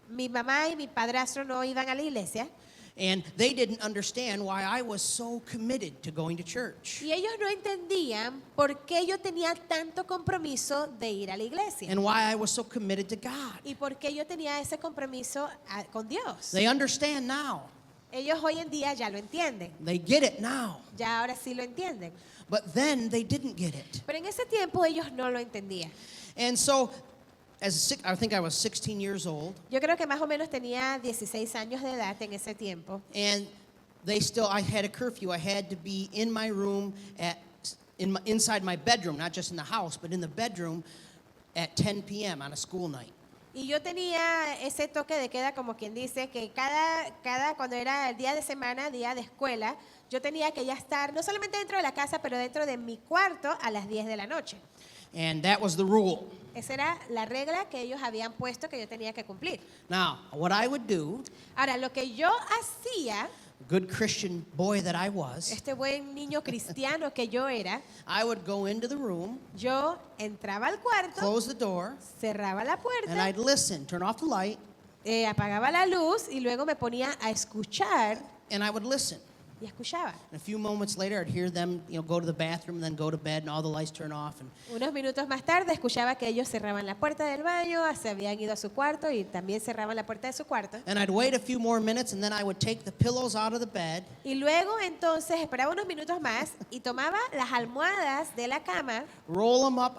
S2: mi mamá y mi padrastro no iban a la iglesia.
S1: And they didn't understand why I was so committed to going to church.
S2: Y ellos no entendían por qué yo tenía tanto compromiso de ir a la iglesia.
S1: And why I was so committed to God.
S2: Y por qué yo tenía ese compromiso con Dios.
S1: They understand now.
S2: Ellos hoy en día ya lo entienden.
S1: They get it now.
S2: Ya ahora sí lo entienden.
S1: But then they didn't get it.
S2: Pero en ese tiempo ellos no lo entendían.
S1: And so, I think I was 16 years old.
S2: Yo creo que más o menos tenía 16 años de edad en ese tiempo.
S1: And I had a curfew. I had to be in my room inside my bedroom, not just in the house, but in the bedroom at 10 p.m. on a school night.
S2: Y yo tenía ese toque de queda, como quien dice, que cuando era el día de semana, día de escuela, yo tenía que ya estar, no solamente dentro de la casa, pero dentro de mi cuarto a las 10 de la noche.
S1: And that was the rule.
S2: Esa era la regla que ellos habían puesto que yo tenía que cumplir.
S1: Now, what I would do,
S2: Ahora, lo que yo hacía,
S1: good Christian boy that I was,
S2: este buen niño cristiano que yo era,
S1: I would go into the room,
S2: yo entraba al cuarto,
S1: close the door,
S2: cerraba la
S1: and
S2: puerta,
S1: I'd listen, turn off the light,
S2: apagaba la luz y luego me ponía a escuchar
S1: and I would listen.
S2: y escuchaba.
S1: And a few moments later, I'd hear them, go to the bathroom, and then go to bed, and all the lights turn off. And
S2: Unos minutos más tarde escuchaba que ellos cerraban la puerta del baño, se habían ido a su cuarto y también cerraban la puerta de su cuarto.
S1: I'd wait a few more minutes, and then I would take the pillows out of the bed,
S2: Y luego entonces esperaba unos minutos más y tomaba las almohadas de la cama.
S1: roll them up.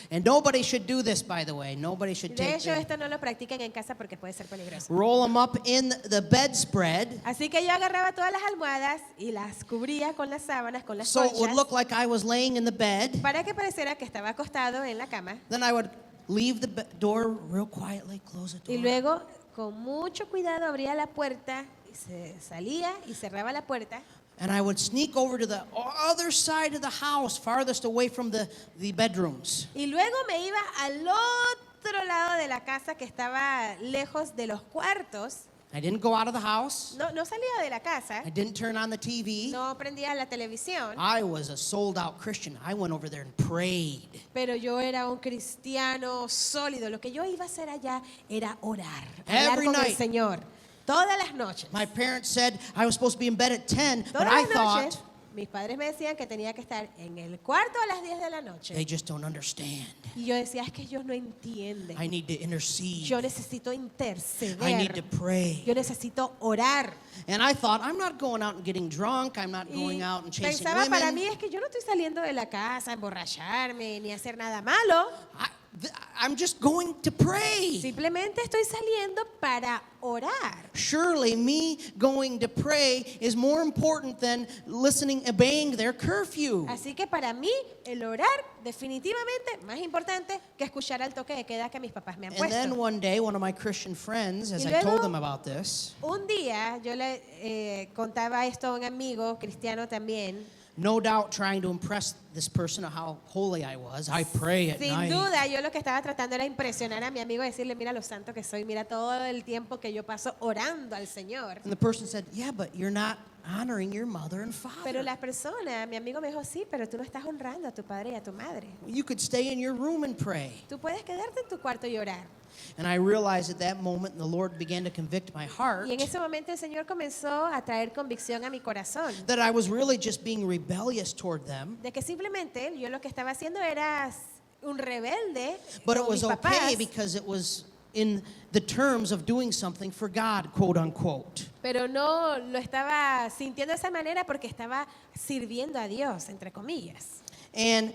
S1: And nobody should do this, by the way. Nobody should
S2: De
S1: take
S2: hecho,
S1: the,
S2: esto no lo practiquen en casa porque puede ser peligroso.
S1: roll them up in the bedspread,
S2: Así que yo agarraba todas las almohadas y las cubría con las sábanas, con las
S1: so it would
S2: colchas,
S1: look like I was laying in the bed.
S2: para que pareciera que estaba acostado en la cama.
S1: Then I would leave the door real quietly, close the
S2: Y
S1: door.
S2: luego, con mucho cuidado, abría la puerta y se salía y cerraba la puerta.
S1: And I would sneak over to the other side of the house, farthest away from the bedrooms.
S2: Y luego me iba al otro lado de la casa que estaba lejos de los cuartos.
S1: I didn't go out of the house.
S2: No salía de la casa,
S1: I didn't turn on the TV.
S2: no prendía la televisión,
S1: I was a sold out Christian. I went over there and prayed.
S2: pero yo era un cristiano sólido. Lo que yo iba a hacer allá era orar, hablar
S1: Every
S2: con el
S1: night.
S2: Señor, todas las noches.
S1: My parents said I was supposed to be in bed at 10, but
S2: Todas
S1: I
S2: las
S1: thought
S2: noches, mis padres me decían que tenía que estar en el cuarto a las 10 de la noche.
S1: they just don't understand.
S2: Y yo decía, es que ellos no entienden.
S1: I need to intercede.
S2: Yo necesito
S1: I need
S2: interceder.
S1: to pray.
S2: Yo necesito orar.
S1: And I thought, I'm not going out and getting drunk. I'm not
S2: Y
S1: going out and chasing
S2: pensaba para mí
S1: women.
S2: es que yo no estoy saliendo de la casa a emborracharme ni a hacer nada malo.
S1: I'm just going to pray.
S2: Simplemente estoy saliendo para orar.
S1: Surely me going to pray is more important than obeying their curfew.
S2: Así que para mí el orar definitivamente más importante que escuchar al toque de queda que mis papás me han
S1: And then
S2: puesto.
S1: one day, one of my Christian friends, as
S2: Y
S1: I
S2: luego-
S1: told them about this,
S2: Un día yo le contaba esto a un amigo cristiano también.
S1: no doubt trying to impress this person of how holy I was. I pray at
S2: Sin
S1: night.
S2: duda, yo lo que estaba tratando era impresionar a mi amigo, decirle, mira lo santo que soy, mira todo el tiempo que yo paso orando al Señor.
S1: And the person said, yeah, but you're not honoring your mother and
S2: Pero
S1: father.
S2: la persona, mi amigo me dijo, sí, pero tú no estás honrando a tu padre y a tu madre.
S1: You could stay in your room and pray.
S2: Tú puedes quedarte en tu cuarto y orar.
S1: And I realized at that moment, the Lord began to convict my heart,
S2: Y en ese momento el Señor comenzó a traer convicción a mi corazón.
S1: that I was really just being rebellious toward them.
S2: De que simplemente yo lo que estaba haciendo era un rebelde
S1: But it
S2: con
S1: was
S2: mis
S1: okay
S2: papás,
S1: because it was in the terms of doing something for God, quote unquote.
S2: pero no lo estaba sintiendo de esa manera porque estaba sirviendo a Dios, entre comillas.
S1: And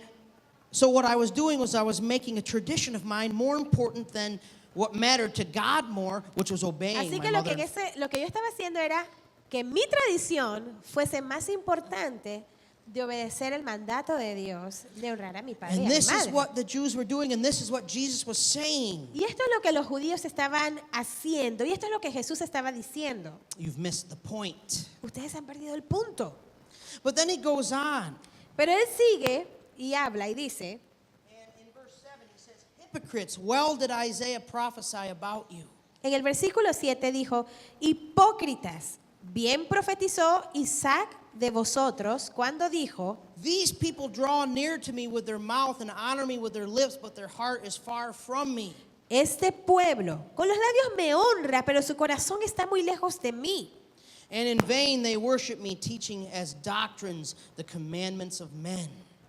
S1: so what I was doing was I was making a tradition of mine more important than what mattered to God more, which was obeying
S2: Así
S1: my
S2: que lo
S1: mother.
S2: lo que yo estaba haciendo era que mi tradición fuese más importante de obedecer el mandato de Dios, de honrar a mi padre y a
S1: And
S2: mi
S1: this is
S2: madre.
S1: what the Jews were doing, and this is what Jesus was saying.
S2: Y esto es lo que los judíos estaban haciendo, y esto es lo que Jesús estaba diciendo.
S1: You've missed the point.
S2: Ustedes han perdido el punto.
S1: But then he goes on.
S2: Pero él sigue y habla y dice,
S1: And in verse 7, he says, hypocrites, well did Isaiah prophesy about you.
S2: en el versículo 7 dijo, hipócritas, bien profetizó Isaac de vosotros cuando dijo,
S1: These people draw near to me with their mouth and honor me with their lips, but their heart is far from me.
S2: este pueblo con los labios me honra, pero su corazón está muy lejos de mí.
S1: And in vain they worship me, teaching as doctrines the commandments of men.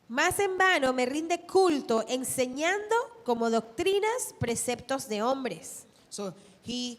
S2: Más en vano me rinde culto enseñando como doctrinas preceptos de hombres.
S1: So he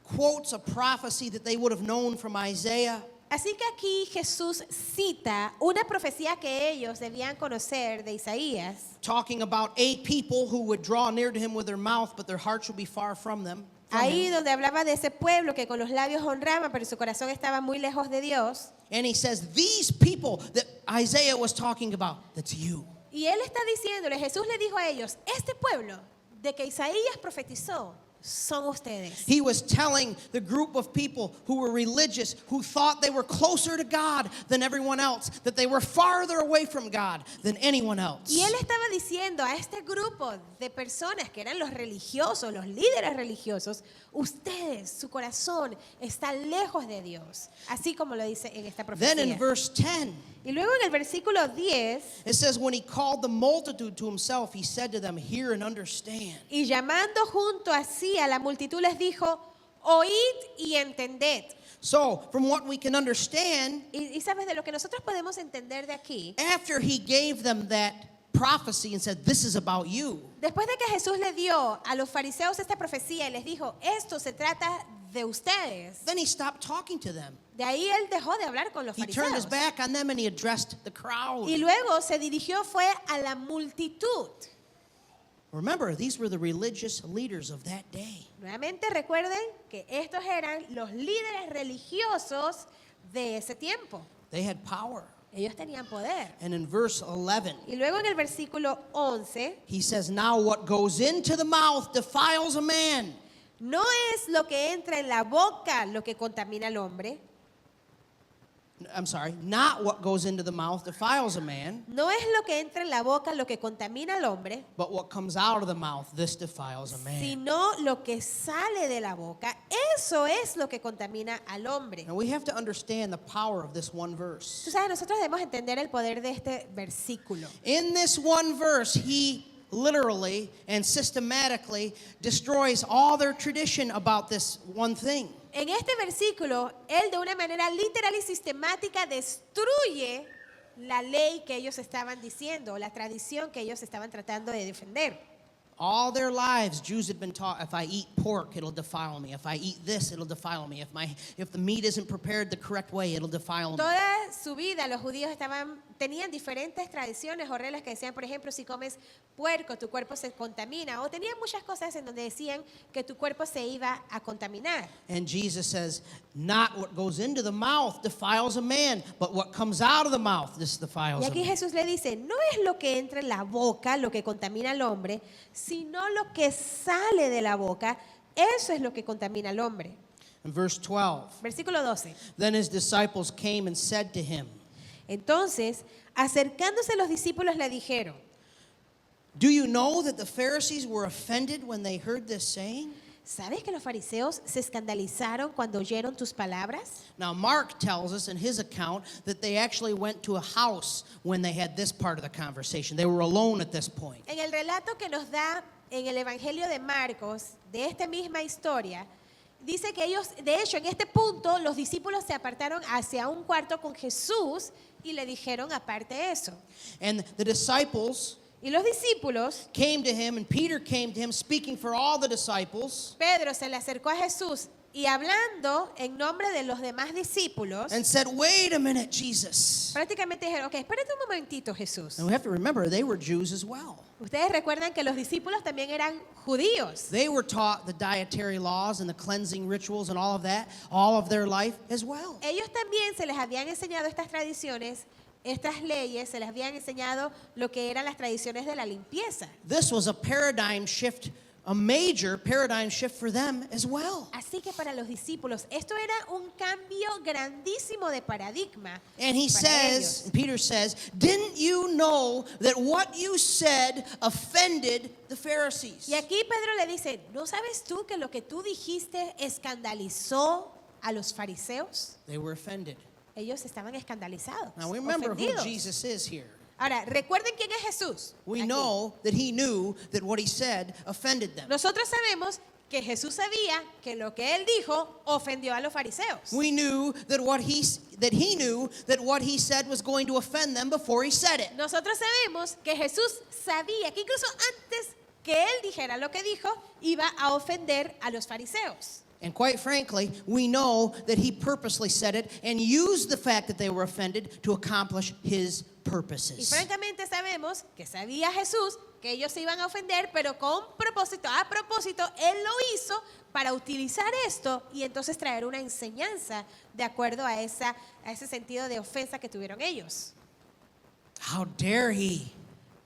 S1: quotes a prophecy that they would have known from Isaiah.
S2: Así que aquí Jesús cita una profecía que ellos debían conocer de Isaías,
S1: Talking about a people who would draw near to him with their mouth, but their hearts would be far from them. from
S2: ahí
S1: him.
S2: donde hablaba de ese pueblo que con los labios honraba, pero su corazón estaba muy lejos de Dios.
S1: And he says, these people that Isaiah was talking about, that's you.
S2: Y él está diciéndole, Jesús le dijo a ellos, este pueblo de que Isaías profetizó son ustedes.
S1: He was telling the group of people who were religious, who thought they were closer to God than everyone else, that they were farther away from God than anyone else.
S2: Y él estaba diciendo a este grupo de personas que eran los religiosos, los líderes religiosos, ustedes, su corazón está lejos de Dios, así como lo dice en esta
S1: Then in
S2: profecía.
S1: verse 10,
S2: Y luego en el versículo 10,
S1: it says, when he called the multitude to himself, he said to them, hear and understand.
S2: y llamando junto a sí a la multitud les dijo, oíd y entended.
S1: So, from what we can understand,
S2: Y sabes de lo que nosotros podemos entender de aquí,
S1: after he gave them that prophecy and said, this is about you,
S2: después de que Jesús le dio a los fariseos esta profecía y les dijo, esto se trata de ustedes,
S1: then he stopped talking to them.
S2: de ahí él dejó de hablar con los
S1: He turned his
S2: fariseos.
S1: back on them and he addressed the crowd.
S2: Y luego se dirigió fue a la multitud.
S1: Remember, these were the religious leaders of that day.
S2: Nuevamente recuerden que estos eran los líderes religiosos de ese tiempo.
S1: They had power.
S2: Ellos tenían poder.
S1: And in verse 11,
S2: Y luego en el versículo 11,
S1: he says, now what goes into the mouth defiles a man.
S2: no es lo que entra en la boca lo que contamina al hombre,
S1: I'm sorry, not what goes into the mouth defiles a man,
S2: no es lo que entra en la boca lo que contamina al hombre,
S1: but what comes out of the mouth, this defiles a man.
S2: sino lo que sale de la boca, eso es lo que contamina al hombre.
S1: And we have to understand the power of this one verse.
S2: Tú sabes, nosotros debemos entender el poder de este versículo.
S1: In this one verse, he literally and systematically destroys all their tradition about this one thing.
S2: En este versículo, él de una manera literal y sistemática destruye la ley que ellos estaban diciendo, la tradición que ellos estaban tratando de defender.
S1: All their lives, Jews had been taught, if I eat pork, it'll defile me. If I eat this, it'll defile me. If the meat isn't prepared the correct way, it'll defile me.
S2: Toda su vida los judíos tenían diferentes tradiciones o reglas que decían, por ejemplo, si comes puerco, tu cuerpo se contamina. O tenían muchas cosas en donde decían que tu cuerpo se iba a contaminar.
S1: And Jesus says, not what goes into the mouth defiles a man, but what comes out of the mouth, this defiles
S2: Y
S1: a
S2: aquí
S1: man.
S2: Jesús le dice, no es lo que entra en la boca lo que contamina al hombre, sino lo que sale de la boca, eso es lo que contamina al hombre.
S1: In verse 12,
S2: Versículo 12.
S1: then his disciples came and said to him,
S2: Entonces, acercándose los discípulos le dijeron,
S1: do you know that the Pharisees were offended when they heard this saying?
S2: ¿sabes que los fariseos se escandalizaron cuando oyeron tus palabras?
S1: Now, Mark tells us in his account that they actually went to a house when they had this part of the conversation. They were alone at this point.
S2: En el relato que nos da en el Evangelio de Marcos, de esta misma historia, dice que ellos, de hecho, en este punto, los discípulos se apartaron hacia un cuarto con Jesús y le dijeron aparte eso.
S1: And the disciples
S2: Y los discípulos,
S1: came to him, and Peter came to him, speaking for all the disciples,
S2: Pedro se le acercó a Jesús y hablando en nombre de los demás discípulos,
S1: and said, wait a minute, Jesus.
S2: prácticamente dijeron, ok, espérate un momentito, Jesús.
S1: And we have to remember, they were Jews as well.
S2: Ustedes recuerdan que los discípulos también eran judíos.
S1: They were taught the dietary laws and the cleansing rituals and all of that, all of their life as well.
S2: Ellos también se les habían enseñado estas tradiciones, estas leyes, se les habían enseñado lo que eran las tradiciones de la limpieza.
S1: This was a paradigm shift a major paradigm shift for them as well.
S2: Así que para los discípulos esto era un cambio grandísimo de paradigma.
S1: And he
S2: para
S1: says,
S2: ellos.
S1: Peter says, didn't you know that what you said offended the Pharisees?
S2: Y aquí Pedro le dice, ¿no sabes tú que lo que tú dijiste escandalizó a los fariseos?
S1: They were offended.
S2: Ellos estaban escandalizados,
S1: Now we remember who
S2: ofendidos.
S1: Jesus is here.
S2: Ahora, recuerden quién es Jesús.
S1: We
S2: aquí.
S1: know that he knew that what he said offended them.
S2: Nosotros sabemos que Jesús sabía que lo que él dijo ofendió a los fariseos.
S1: We knew that he knew that what he said was going to offend them before he said it.
S2: Nosotros sabemos que Jesús sabía que incluso antes que él dijera lo que dijo, iba a ofender a los fariseos.
S1: And quite frankly, we know that he purposely said it and used the fact that they were offended to accomplish his
S2: Y
S1: purposes.
S2: francamente sabemos que sabía Jesús que ellos se iban a ofender, pero con propósito, a propósito, él lo hizo para utilizar esto y entonces traer una enseñanza de acuerdo a ese sentido de ofensa que tuvieron ellos.
S1: How dare he?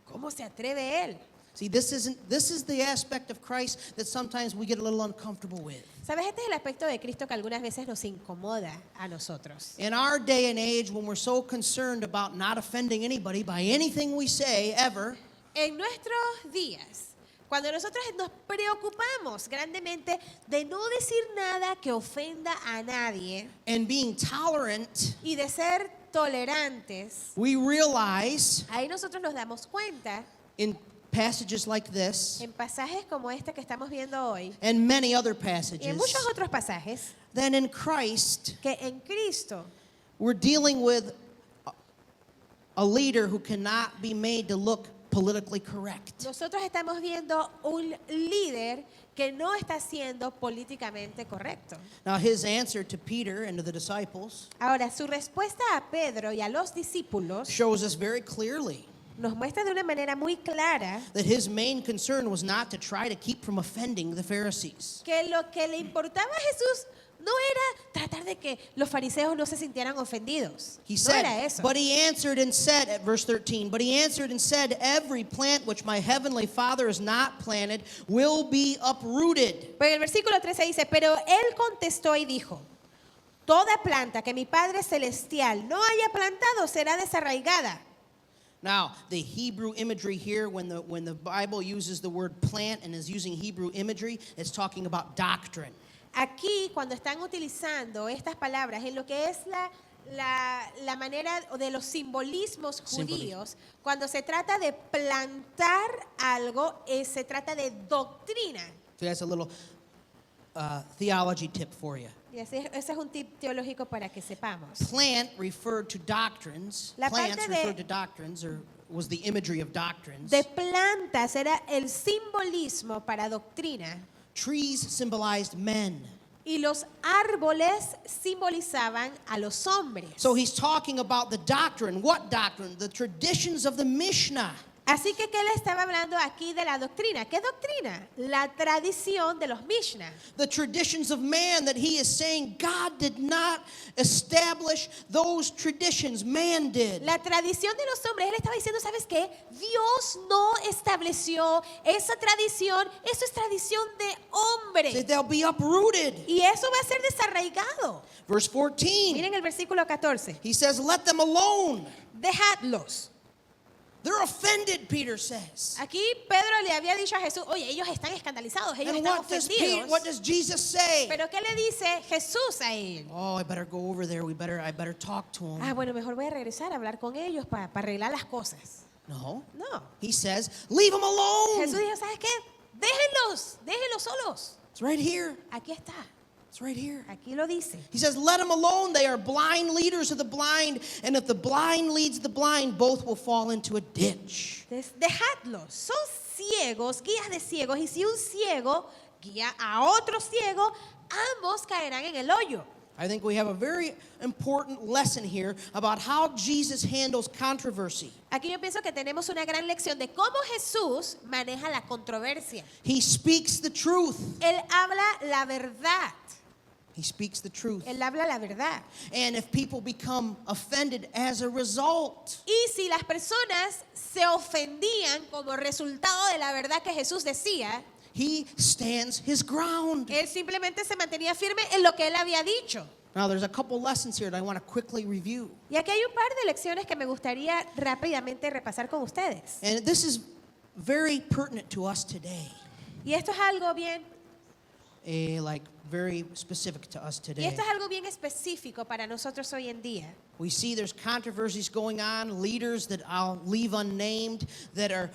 S2: ¿Cómo se atreve él?
S1: See, this is the aspect of Christ that sometimes we get a little uncomfortable with.
S2: ¿Sabes? Este es el aspecto de Cristo que algunas veces nos incomoda a nosotros.
S1: In our day and age, when we're so concerned about not offending anybody by anything we say ever,
S2: En nuestros días, cuando nosotros nos preocupamos grandemente de no decir nada que ofenda a nadie
S1: and being tolerant,
S2: y de ser tolerantes,
S1: we realize
S2: ahí nosotros nos damos cuenta
S1: in passages like this
S2: en pasajes como este que estamos viendo hoy
S1: and many other
S2: y en
S1: passages
S2: muchos otros pasajes
S1: that in Christ
S2: que en Cristo
S1: we're dealing with a leader who cannot be made to look politically correct.
S2: nosotros estamos viendo un líder que no está siendo políticamente correcto.
S1: Now his answer to Peter and to the disciples
S2: Ahora, su respuesta a Pedro y a los discípulos
S1: shows us very clearly
S2: nos muestra de una manera muy clara
S1: that his main concern was not to try to keep from offending the Pharisees.
S2: que lo que le importaba a Jesús no era tratar de que los fariseos no se sintieran ofendidos.
S1: He
S2: No era
S1: said,
S2: eso.
S1: but he answered and said, at verse 13, but he answered and said, every plant which my heavenly Father has not planted will be uprooted.
S2: Pero en el versículo 13 dice, pero él contestó y dijo, toda planta que mi Padre Celestial no haya plantado será desarraigada.
S1: Now, the Hebrew imagery here, when the Bible uses the word plant and is using Hebrew imagery, it's talking about doctrine.
S2: Aquí, cuando están utilizando estas palabras en lo que es la manera de los simbolismos judíos, cuando se trata de plantar algo, se trata de doctrina.
S1: So that's a little theology tip for you.
S2: Y ese es un tip teológico para que sepamos.
S1: Plant referred to doctrines.
S2: La
S1: Plants
S2: parte de-
S1: referred to doctrines, or was the imagery of doctrines.
S2: De plantas era el simbolismo para doctrina
S1: Trees symbolized men.
S2: y los árboles simbolizaban a los hombres.
S1: So he's talking about the doctrine. What doctrine? The traditions of the Mishnah.
S2: Así que, ¿qué le estaba hablando aquí de la doctrina? ¿Qué doctrina? La tradición de los Mishnah.
S1: The traditions of man, that he is saying God did not establish those traditions, man did.
S2: La tradición de los hombres. Él estaba diciendo, ¿sabes qué? Dios no estableció esa tradición. Eso es tradición de
S1: That
S2: hombres.
S1: they'll be uprooted.
S2: Y eso va a ser desarraigado.
S1: Verse 14,
S2: Miren el versículo 14.
S1: he says, let them alone.
S2: Dejadlos.
S1: They're offended, Peter says.
S2: Aquí Pedro le había dicho a Jesús, oye, ellos están escandalizados, ellos
S1: And
S2: están
S1: what
S2: ofendidos.
S1: does Jesus say?
S2: Pero ¿qué le dice Jesús a él?
S1: Oh, I better go over there. I better talk to him.
S2: Ah, bueno, mejor voy a regresar a hablar con ellos para arreglar las cosas.
S1: No.
S2: No.
S1: He says, leave them alone.
S2: Jesús dijo, ¿sabes qué? Déjenlos solos.
S1: It's right here.
S2: Aquí está,
S1: It's right here.
S2: aquí lo dice.
S1: He says, let them alone. They are blind leaders of the blind. And if the blind leads the blind, both will fall into a ditch.
S2: Dejadlos, son ciegos, guías de ciegos, y si un ciego guía a otro ciego, ambos caerán en el hoyo.
S1: I think we have a very important lesson here about how Jesus handles controversy.
S2: Aquí yo pienso que tenemos una gran lección de cómo Jesús maneja la controversia.
S1: He speaks the truth.
S2: Él habla la verdad.
S1: He speaks the truth.
S2: Él habla la verdad.
S1: And if people become offended as a result,
S2: Y si las personas se ofendían como resultado de la verdad que Jesús decía,
S1: He stands his ground.
S2: Él simplemente se mantenía firme en lo que él había dicho.
S1: Now, there's a couple lessons here that I want to quickly review.
S2: Y aquí hay un par de lecciones que me gustaría rápidamente repasar con ustedes.
S1: And this is very pertinent to us today.
S2: Y esto es algo bien,
S1: Very specific to us
S2: y
S1: today.
S2: esto es algo bien específico para nosotros hoy en día.
S1: We see there's controversies going on, leaders that I'll leave unnamed that are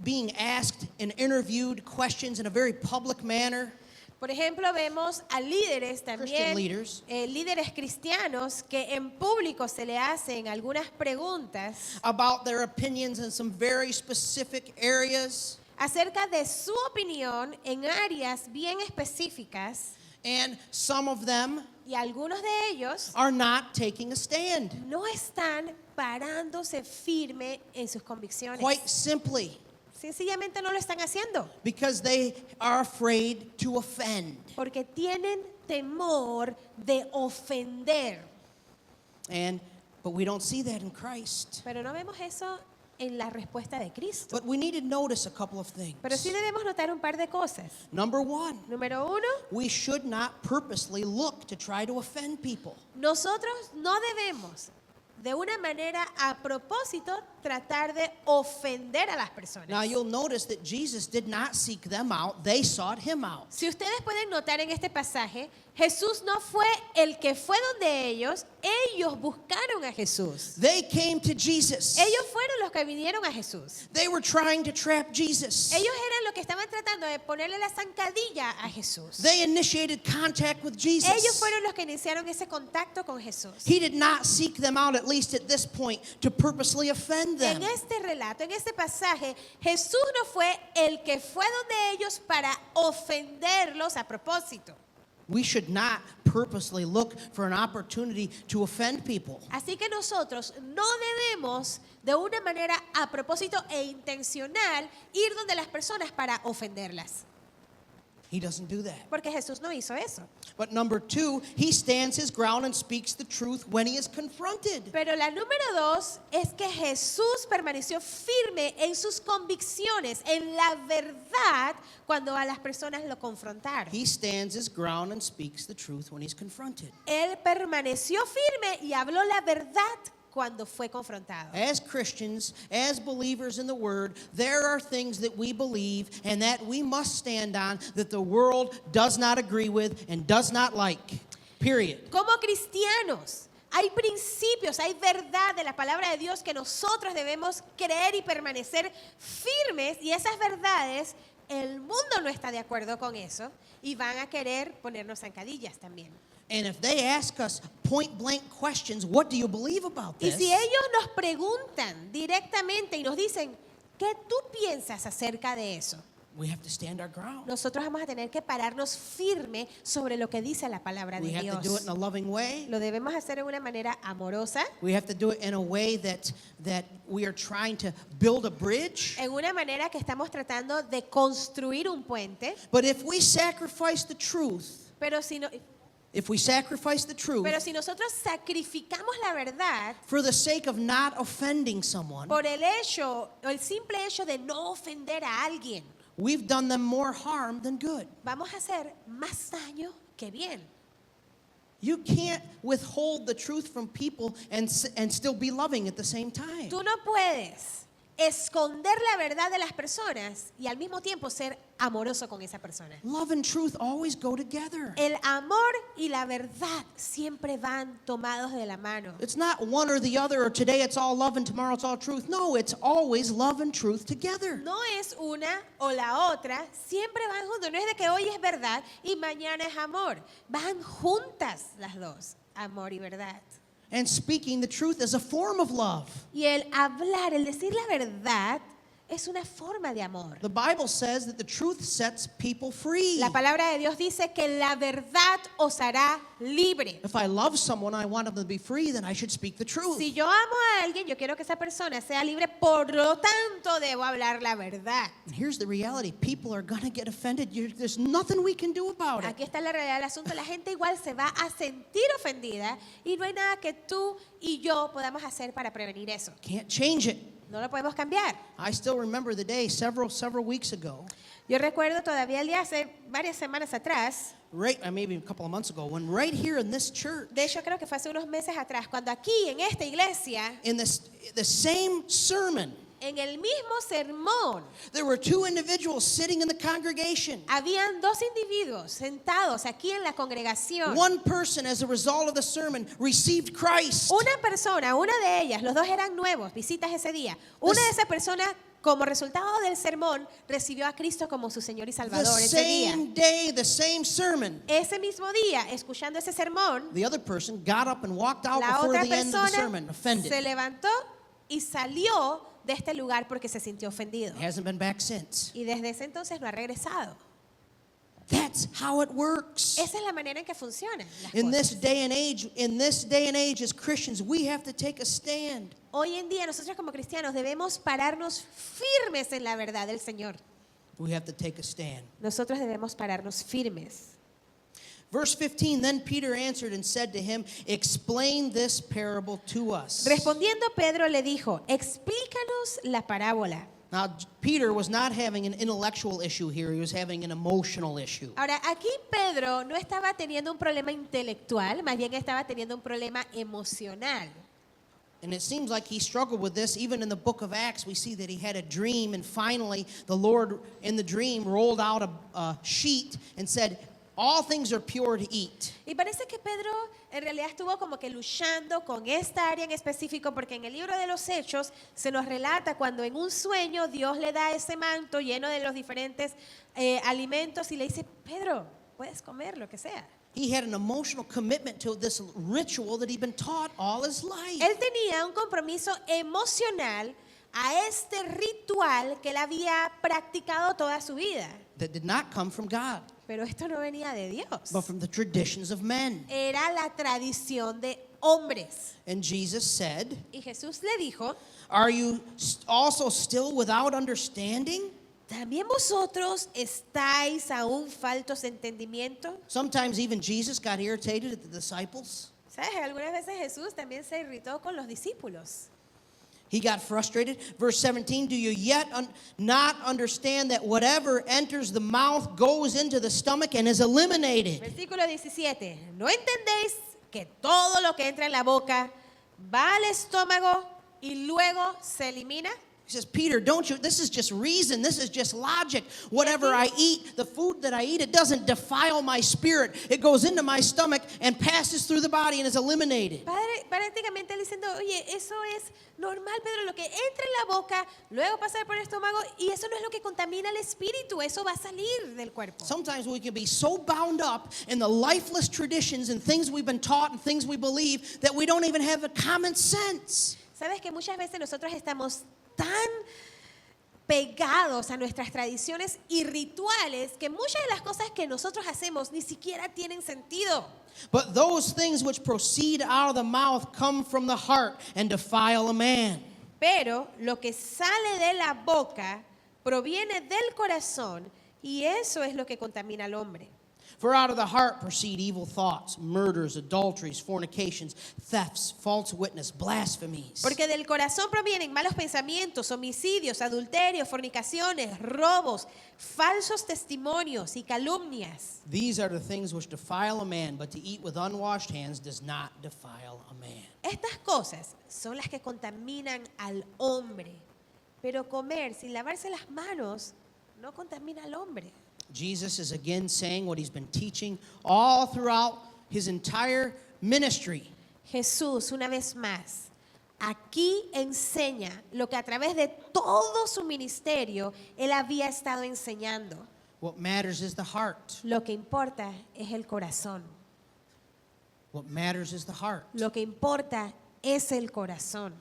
S1: being asked and interviewed questions in a very public manner.
S2: Por ejemplo, vemos a líderes
S1: Christian
S2: también,
S1: leaders.
S2: líderes cristianos que en público se le hacen algunas preguntas
S1: About their opinions in some very specific areas.
S2: acerca de su opinión en áreas bien específicas,
S1: And some of them
S2: y algunos de ellos
S1: are not taking a stand.
S2: no están parándose firme en sus convicciones.
S1: Quite simply,
S2: Sencillamente no lo están haciendo
S1: because they are afraid to offend.
S2: porque tienen temor de ofender.
S1: But we don't see that in Christ.
S2: Pero no vemos eso en la respuesta de Cristo.
S1: But we need to notice a couple of things.
S2: Pero sí debemos notar un par de cosas.
S1: Number one,
S2: Número uno,
S1: we should not purposely look to try to offend people.
S2: nosotros no debemos de una manera a propósito tratar de ofender a las personas.
S1: Now you'll notice that Jesus did not seek them out, they sought him out.
S2: Si ustedes pueden notar en este pasaje, Jesús no fue el que fue donde ellos buscaron a Jesús.
S1: They came to Jesus.
S2: Ellos fueron los que vinieron a Jesús.
S1: They were trying to trap Jesus.
S2: Ellos eran los que estaban tratando de ponerle la zancadilla a Jesús.
S1: They initiated contact with
S2: Ellos
S1: Jesus.
S2: fueron los que iniciaron ese contacto con Jesús.
S1: He did not seek them out, at least at this point, to purposely offend them.
S2: En este relato, en este pasaje, Jesús no fue el que fue donde ellos para ofenderlos a propósito.
S1: We should not purposely look for an opportunity to offend people.
S2: Así que nosotros no debemos de una manera a propósito e intencional ir donde las personas para ofenderlas.
S1: He doesn't do that.
S2: Porque Jesús no hizo eso.
S1: But number two, he stands his ground and speaks the truth when he is confronted.
S2: Pero la número dos es que Jesús permaneció firme en sus convicciones, en la verdad, cuando a las personas lo confrontaron.
S1: He stands his ground and speaks the truth when he's confronted.
S2: Él permaneció firme y habló la verdad cuando fue confrontado.
S1: As Christians, as believers in the Word, there are things that we believe and that we must stand on that the world does not agree with and does not like. Period.
S2: Como cristianos, hay principios, hay verdad de la palabra de Dios que nosotros debemos creer y permanecer firmes, y esas verdades, el mundo no está de acuerdo con eso y van a querer ponernos zancadillas también.
S1: And if they ask us point blank questions, what do you believe about
S2: Y
S1: this?
S2: si ellos nos preguntan directamente y nos dicen, ¿qué tú piensas acerca de eso?
S1: We have to stand our ground.
S2: Nosotros vamos a tener que pararnos firme sobre lo que dice la palabra
S1: We
S2: de
S1: have to do it
S2: Dios.
S1: in a loving way.
S2: Lo debemos hacer de una manera amorosa,
S1: We have to do it in a way that we are trying to build a bridge.
S2: en una manera que estamos tratando de construir un puente,
S1: But if we sacrifice the truth,
S2: pero si, no,
S1: if we sacrifice the truth
S2: pero si nosotros sacrificamos la verdad
S1: for the sake of not offending someone,
S2: por el simple hecho de no ofender a alguien,
S1: we've done them more harm than good.
S2: vamos a hacer más daño que bien.
S1: You can't withhold the truth from people and still be loving at the same time.
S2: Tú no puedes esconder la verdad de las personas y al mismo tiempo ser amoroso con esa persona.
S1: Love and truth always go together.
S2: El amor y la verdad siempre van tomados de la mano.
S1: It's not one or the other, or today it's all love and tomorrow it's all truth. No, it's always love and truth together.
S2: No es una o la otra, siempre van juntos. No es de que hoy es verdad y mañana es amor. Van juntas las dos, amor y verdad.
S1: And speaking the truth is a form of love.
S2: Y el hablar, el decir la verdad, es una forma de amor.
S1: The Bible says that the truth sets people free.
S2: La palabra de Dios dice que la verdad os hará libre.
S1: If I love someone, I want them to be free, then I should speak the truth.
S2: Si yo amo a alguien, yo quiero que esa persona sea libre, por lo tanto debo hablar la verdad.
S1: And here's the reality. People are going to get offended. There's nothing we can do about it.
S2: Aquí está la realidad del asunto. La gente igual se va a sentir ofendida y no hay nada que tú y yo podamos hacer para prevenir eso.
S1: Can't change it.
S2: No lo podemos cambiar.
S1: I still remember the day several weeks ago,
S2: Yo recuerdo todavía el día hace varias semanas atrás,
S1: maybe a couple of months ago, when right here in this church,
S2: de hecho creo que fue hace unos meses atrás, cuando aquí en esta iglesia,
S1: in the same sermon,
S2: en el mismo sermón,
S1: there were two individuals sitting in the congregation.
S2: habían dos individuos sentados aquí en la congregación.
S1: One person, as a result of the sermon, received Christ.
S2: Una persona, una de ellas, los dos eran nuevos, visitas ese día. Una de esas personas, como resultado del sermón, recibió a Cristo como su Señor y
S1: The
S2: Salvador ese día.
S1: same day, the same sermon.
S2: Ese mismo día, escuchando ese sermón,
S1: The other person got up and walked out
S2: la
S1: before
S2: otra
S1: the end of the sermon,
S2: persona
S1: offended.
S2: se levantó y salió de este lugar porque se sintió ofendido.
S1: Hasn't been back since.
S2: Y desde ese entonces no ha regresado.
S1: That's how it works.
S2: Esa es la manera en que funcionan las
S1: In
S2: cosas.
S1: this day and age, as Christians, we have to take a stand.
S2: Hoy en día nosotros como cristianos debemos pararnos firmes en la verdad del Señor.
S1: We have to take a stand.
S2: Nosotros debemos pararnos firmes.
S1: Verse 15, then Peter answered and said to him, explain this parable to us.
S2: Respondiendo Pedro le dijo, explícanos la parábola.
S1: Now, Peter was not having an intellectual issue here. He was having an emotional issue.
S2: Ahora, aquí Pedro no estaba teniendo un problema intelectual, más bien estaba teniendo un problema emocional.
S1: And it seems like he struggled with this. Even in the book of Acts, we see that he had a dream, and finally the Lord in the dream rolled out a sheet and said, all things are pure to eat.
S2: Y parece que Pedro en realidad estuvo como que luchando con esta área en específico, porque en el libro de los Hechos se nos relata cuando en un sueño Dios le da ese manto lleno de los diferentes alimentos y le dice, Pedro, puedes comer lo que sea.
S1: He had an emotional commitment to this ritual that he'd been taught all his life.
S2: Él tenía un compromiso emocional a este ritual que él había practicado toda su vida.
S1: That did not come from God,
S2: Pero esto no venía de Dios.
S1: but from the traditions of men.
S2: Era la tradición de hombres.
S1: And Jesus said,
S2: Y Jesús le dijo,
S1: are you also still without understanding?
S2: ¿también vosotros estáis aún faltos de entendimiento?
S1: Sometimes even Jesus got irritated at the disciples.
S2: ¿Sabes? Algunas veces Jesús también se irritó con los discípulos.
S1: He got frustrated. Verse 17, do you yet not understand that whatever enters the mouth goes into the stomach and is eliminated?
S2: Versículo 17. ¿No entendéis que todo lo que entra en la boca va al estómago y luego se elimina?
S1: He says, Peter, don't you, this is just reason, this is just logic. Whatever I eat, the food that I eat, it doesn't defile my spirit. It goes into my stomach and passes through the body and is eliminated.
S2: Padre, prácticamente diciendo, oye, eso es normal, Pedro, lo que entra en la boca, luego pasa por el estómago y eso no es lo que contamina el espíritu, eso va a salir del cuerpo.
S1: Sometimes we can be so bound up in the lifeless traditions and things we've been taught and things we believe that we don't even have a common sense.
S2: Sabes que muchas veces nosotros estamos tan pegados a nuestras tradiciones y rituales que muchas de las cosas que nosotros hacemos ni siquiera tienen sentido.
S1: But those things which proceed out of the mouth come from the heart and defile a man.
S2: Pero lo que sale de la boca proviene del corazón y eso es lo que contamina al hombre.
S1: For out of the heart proceed evil thoughts, murders, adulteries, fornications, thefts, false witness, blasphemies.
S2: Porque del corazón provienen malos pensamientos, homicidios, adulterios, fornicaciones, robos, falsos testimonios y calumnias.
S1: These are the things which defile a man, but to eat with unwashed hands does not defile a man.
S2: Estas cosas son las que contaminan al hombre, pero comer sin lavarse las manos no contamina al hombre.
S1: Jesus is again saying what he's been teaching all throughout his entire ministry.
S2: Jesús, una vez más, aquí enseña lo que a través de todo su ministerio él había estado enseñando.
S1: What matters is the heart.
S2: Lo que importa es el corazón.
S1: What matters is the heart.
S2: Lo que importa es el corazón.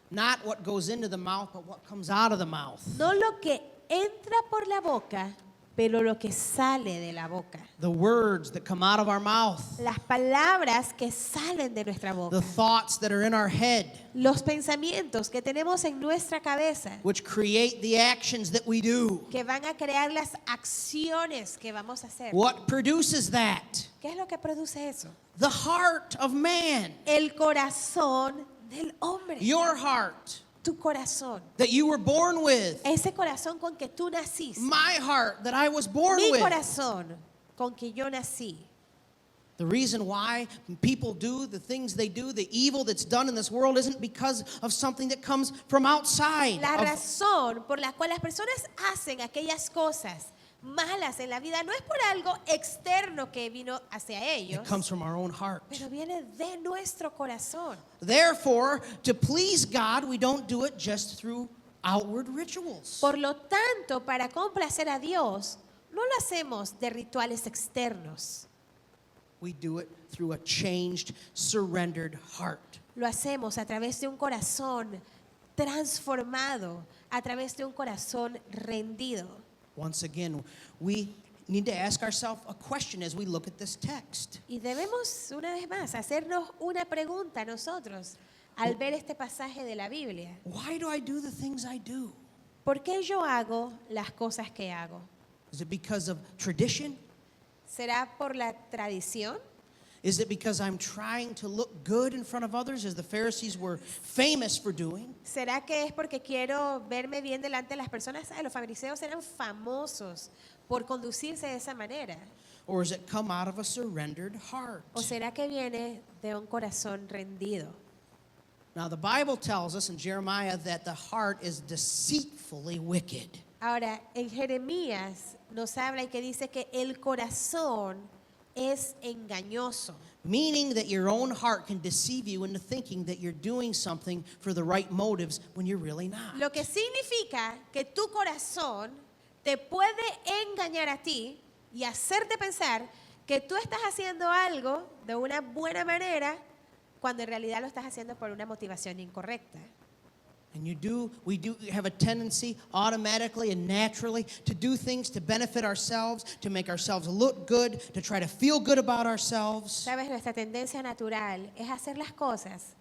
S1: Not what goes into the mouth, but what comes out of the mouth.
S2: No lo que entra por la boca, pero lo que sale de la boca.
S1: The words that come out of our mouth.
S2: Las palabras que salen de nuestra boca.
S1: The thoughts that are in our head,
S2: Los pensamientos que tenemos en nuestra cabeza.
S1: which create the actions that we do.
S2: Que van a crear las acciones que vamos a hacer.
S1: What produces that?
S2: ¿Qué es lo que produce eso?
S1: The heart of man.
S2: El corazón del hombre.
S1: Your heart.
S2: tu corazón,
S1: that you were born with.
S2: ese corazón con que tú naciste,
S1: My heart that I was born
S2: mi
S1: with.
S2: corazón con que yo nací.
S1: The reason why people do the things they do, the evil that's done in this world, isn't because of something that comes from outside.
S2: La
S1: of-
S2: razón por la cual las personas hacen aquellas cosas malas en la vida no es por algo externo que vino hacia ellos,
S1: it comes from our own heart.
S2: pero viene de nuestro corazón.
S1: Therefore, to please God, we don't do it just through outward rituals.
S2: Por lo tanto, para complacer a Dios, no lo hacemos de rituales externos,
S1: We do it through a changed, surrendered heart.
S2: lo hacemos a través de un corazón transformado, a través de un corazón rendido.
S1: Once again, we need to ask ourselves a question as we look at this text.
S2: Y debemos, una vez más, hacernos una pregunta nosotros al ver este pasaje de la Biblia.
S1: Why do I do the things I do?
S2: ¿Por qué yo hago las cosas que hago?
S1: Is it because of tradition?
S2: ¿Será por la tradición?
S1: Is it because I'm trying to look good in front of others, as the Pharisees were famous for doing?
S2: ¿Será que es porque quiero verme bien delante de las personas? Los fariseos eran famosos por conducirse de esa manera.
S1: Or does it come out of a surrendered heart?
S2: ¿O será que viene de un corazón rendido?
S1: Now, the Bible tells us in Jeremiah that the heart is deceitfully wicked.
S2: Ahora, en Jeremías nos habla y que dice que el corazón es engañoso.
S1: Meaning that your own heart can deceive you into thinking that you're doing something for the right motives when you're really not.
S2: Lo que significa que tu corazón te puede engañar a ti y hacerte pensar que tú estás haciendo algo de una buena manera cuando en realidad lo estás haciendo por una motivación incorrecta.
S1: And we do have a tendency automatically and naturally to do things to benefit ourselves, to make ourselves look good, to try to feel good about ourselves.
S2: Sabes, nuestra tendencia natural es hacer las cosas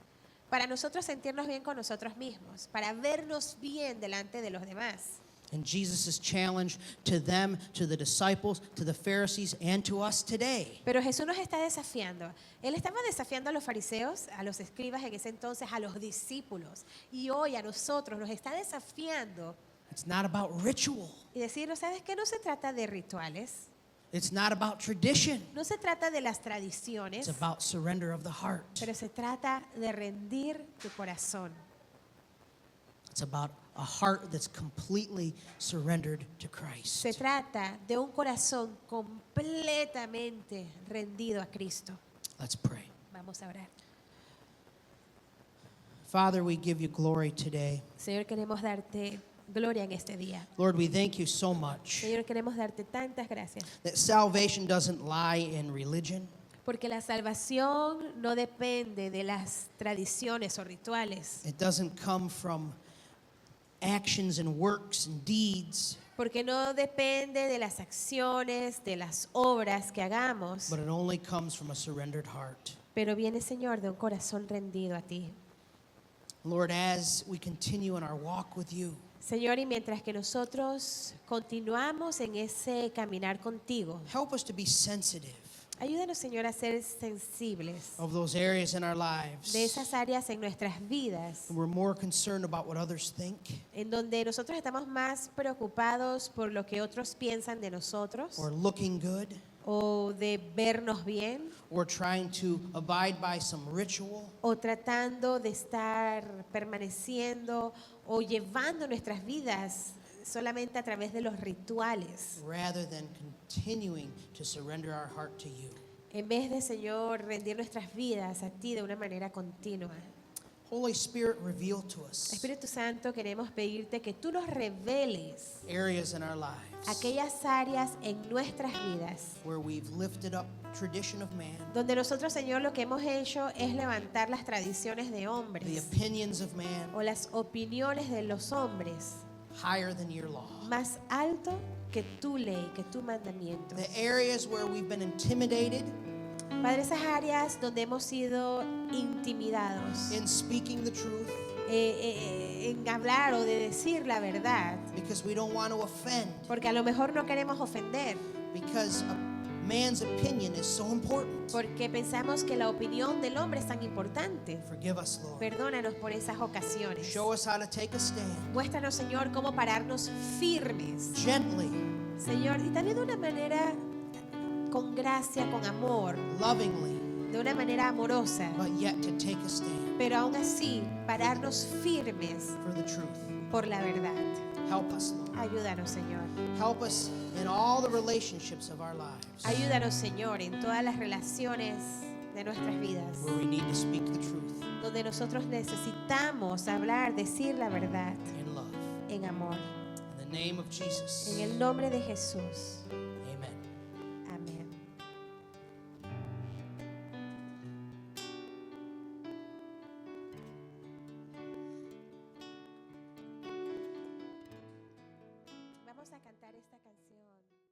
S2: para nosotros sentirnos bien con nosotros mismos, para vernos bien delante de los demás.
S1: And Jesus' challenge to them, to the disciples, to the Pharisees, and to us today
S2: Pero Jesús nos está desafiando. Él estaba desafiando a los fariseos, a los escribas en ese entonces, a los discípulos. Y hoy a nosotros nos está desafiando
S1: it's not about ritual.
S2: y decirnos, ¿sabes qué? No se trata de rituales,
S1: It's not about tradition.
S2: no se trata de las
S1: It's
S2: tradiciones,
S1: about surrender of the heart.
S2: pero se trata de rendir tu corazón.
S1: It's about a heart that's completely surrendered to Christ.
S2: Se trata de un corazón completamente rendido a Cristo.
S1: Let's pray.
S2: Vamos a orar.
S1: Father, we give you glory today.
S2: Señor, queremos darte gloria en este día.
S1: Lord, we thank you so much
S2: Señor, queremos darte tantas gracias.
S1: that salvation doesn't lie in religion.
S2: Porque la salvación no depende de las tradiciones o rituales.
S1: It doesn't come from actions and works and deeds,
S2: Porque no depende de las acciones, de las obras que hagamos.
S1: but it only comes from a surrendered heart.
S2: Pero viene, Señor, de un corazón rendido a ti.
S1: Lord, as we continue in our walk with you,
S2: Señor, y mientras que nosotros continuamos en ese caminar contigo,
S1: help us to be sensitive
S2: ayúdanos, Señor, a ser sensibles
S1: of those areas in our lives.
S2: de esas áreas en nuestras vidas,
S1: We're more concerned about what others think
S2: en donde nosotros estamos más preocupados por lo que otros piensan de nosotros,
S1: or looking good
S2: o de vernos bien,
S1: or trying to abide by some ritual
S2: o tratando de estar permaneciendo o llevando nuestras vidas solamente a través de los rituales,
S1: rather than continuing to surrender our heart to you.
S2: en vez de, Señor, rendir nuestras vidas a ti de una manera continua.
S1: Holy Spirit, reveal to us
S2: Espíritu Santo, queremos pedirte que tú nos reveles
S1: areas in our lives
S2: aquellas áreas en nuestras vidas
S1: where we've lifted up tradition of man,
S2: donde nosotros, Señor, lo que hemos hecho es levantar las tradiciones de
S1: the
S2: hombres
S1: opinions of man
S2: o las opiniones de los hombres
S1: higher than your law.
S2: más alto que tu ley, que tu mandamiento.
S1: The areas where we've been intimidated
S2: Padre, esas áreas donde hemos sido intimidados
S1: in speaking the truth
S2: en hablar o de decir la verdad,
S1: because we don't want to offend,
S2: porque a lo mejor no queremos ofender,
S1: because man's opinion is so important.
S2: porque pensamos que la opinión del hombre es tan importante.
S1: Forgive us, Lord.
S2: Perdónanos por esas ocasiones.
S1: Show us how to take a stand
S2: Muéstranos, Señor, cómo pararnos firmes,
S1: gently,
S2: Señor, y también de una manera con gracia, con amor,
S1: lovingly,
S2: de una manera amorosa,
S1: but yet to take a stand
S2: pero aún así pararnos firmes
S1: for the truth.
S2: por la verdad.
S1: Help us, Lord.
S2: Ayúdanos, Señor.
S1: Help us in all the relationships of our lives
S2: Ayúdanos, Señor, en todas las relaciones de nuestras vidas,
S1: where we need to speak the truth
S2: donde nosotros necesitamos hablar, decir la verdad
S1: in love.
S2: en amor.
S1: In the name of Jesus.
S2: En el nombre de Jesús.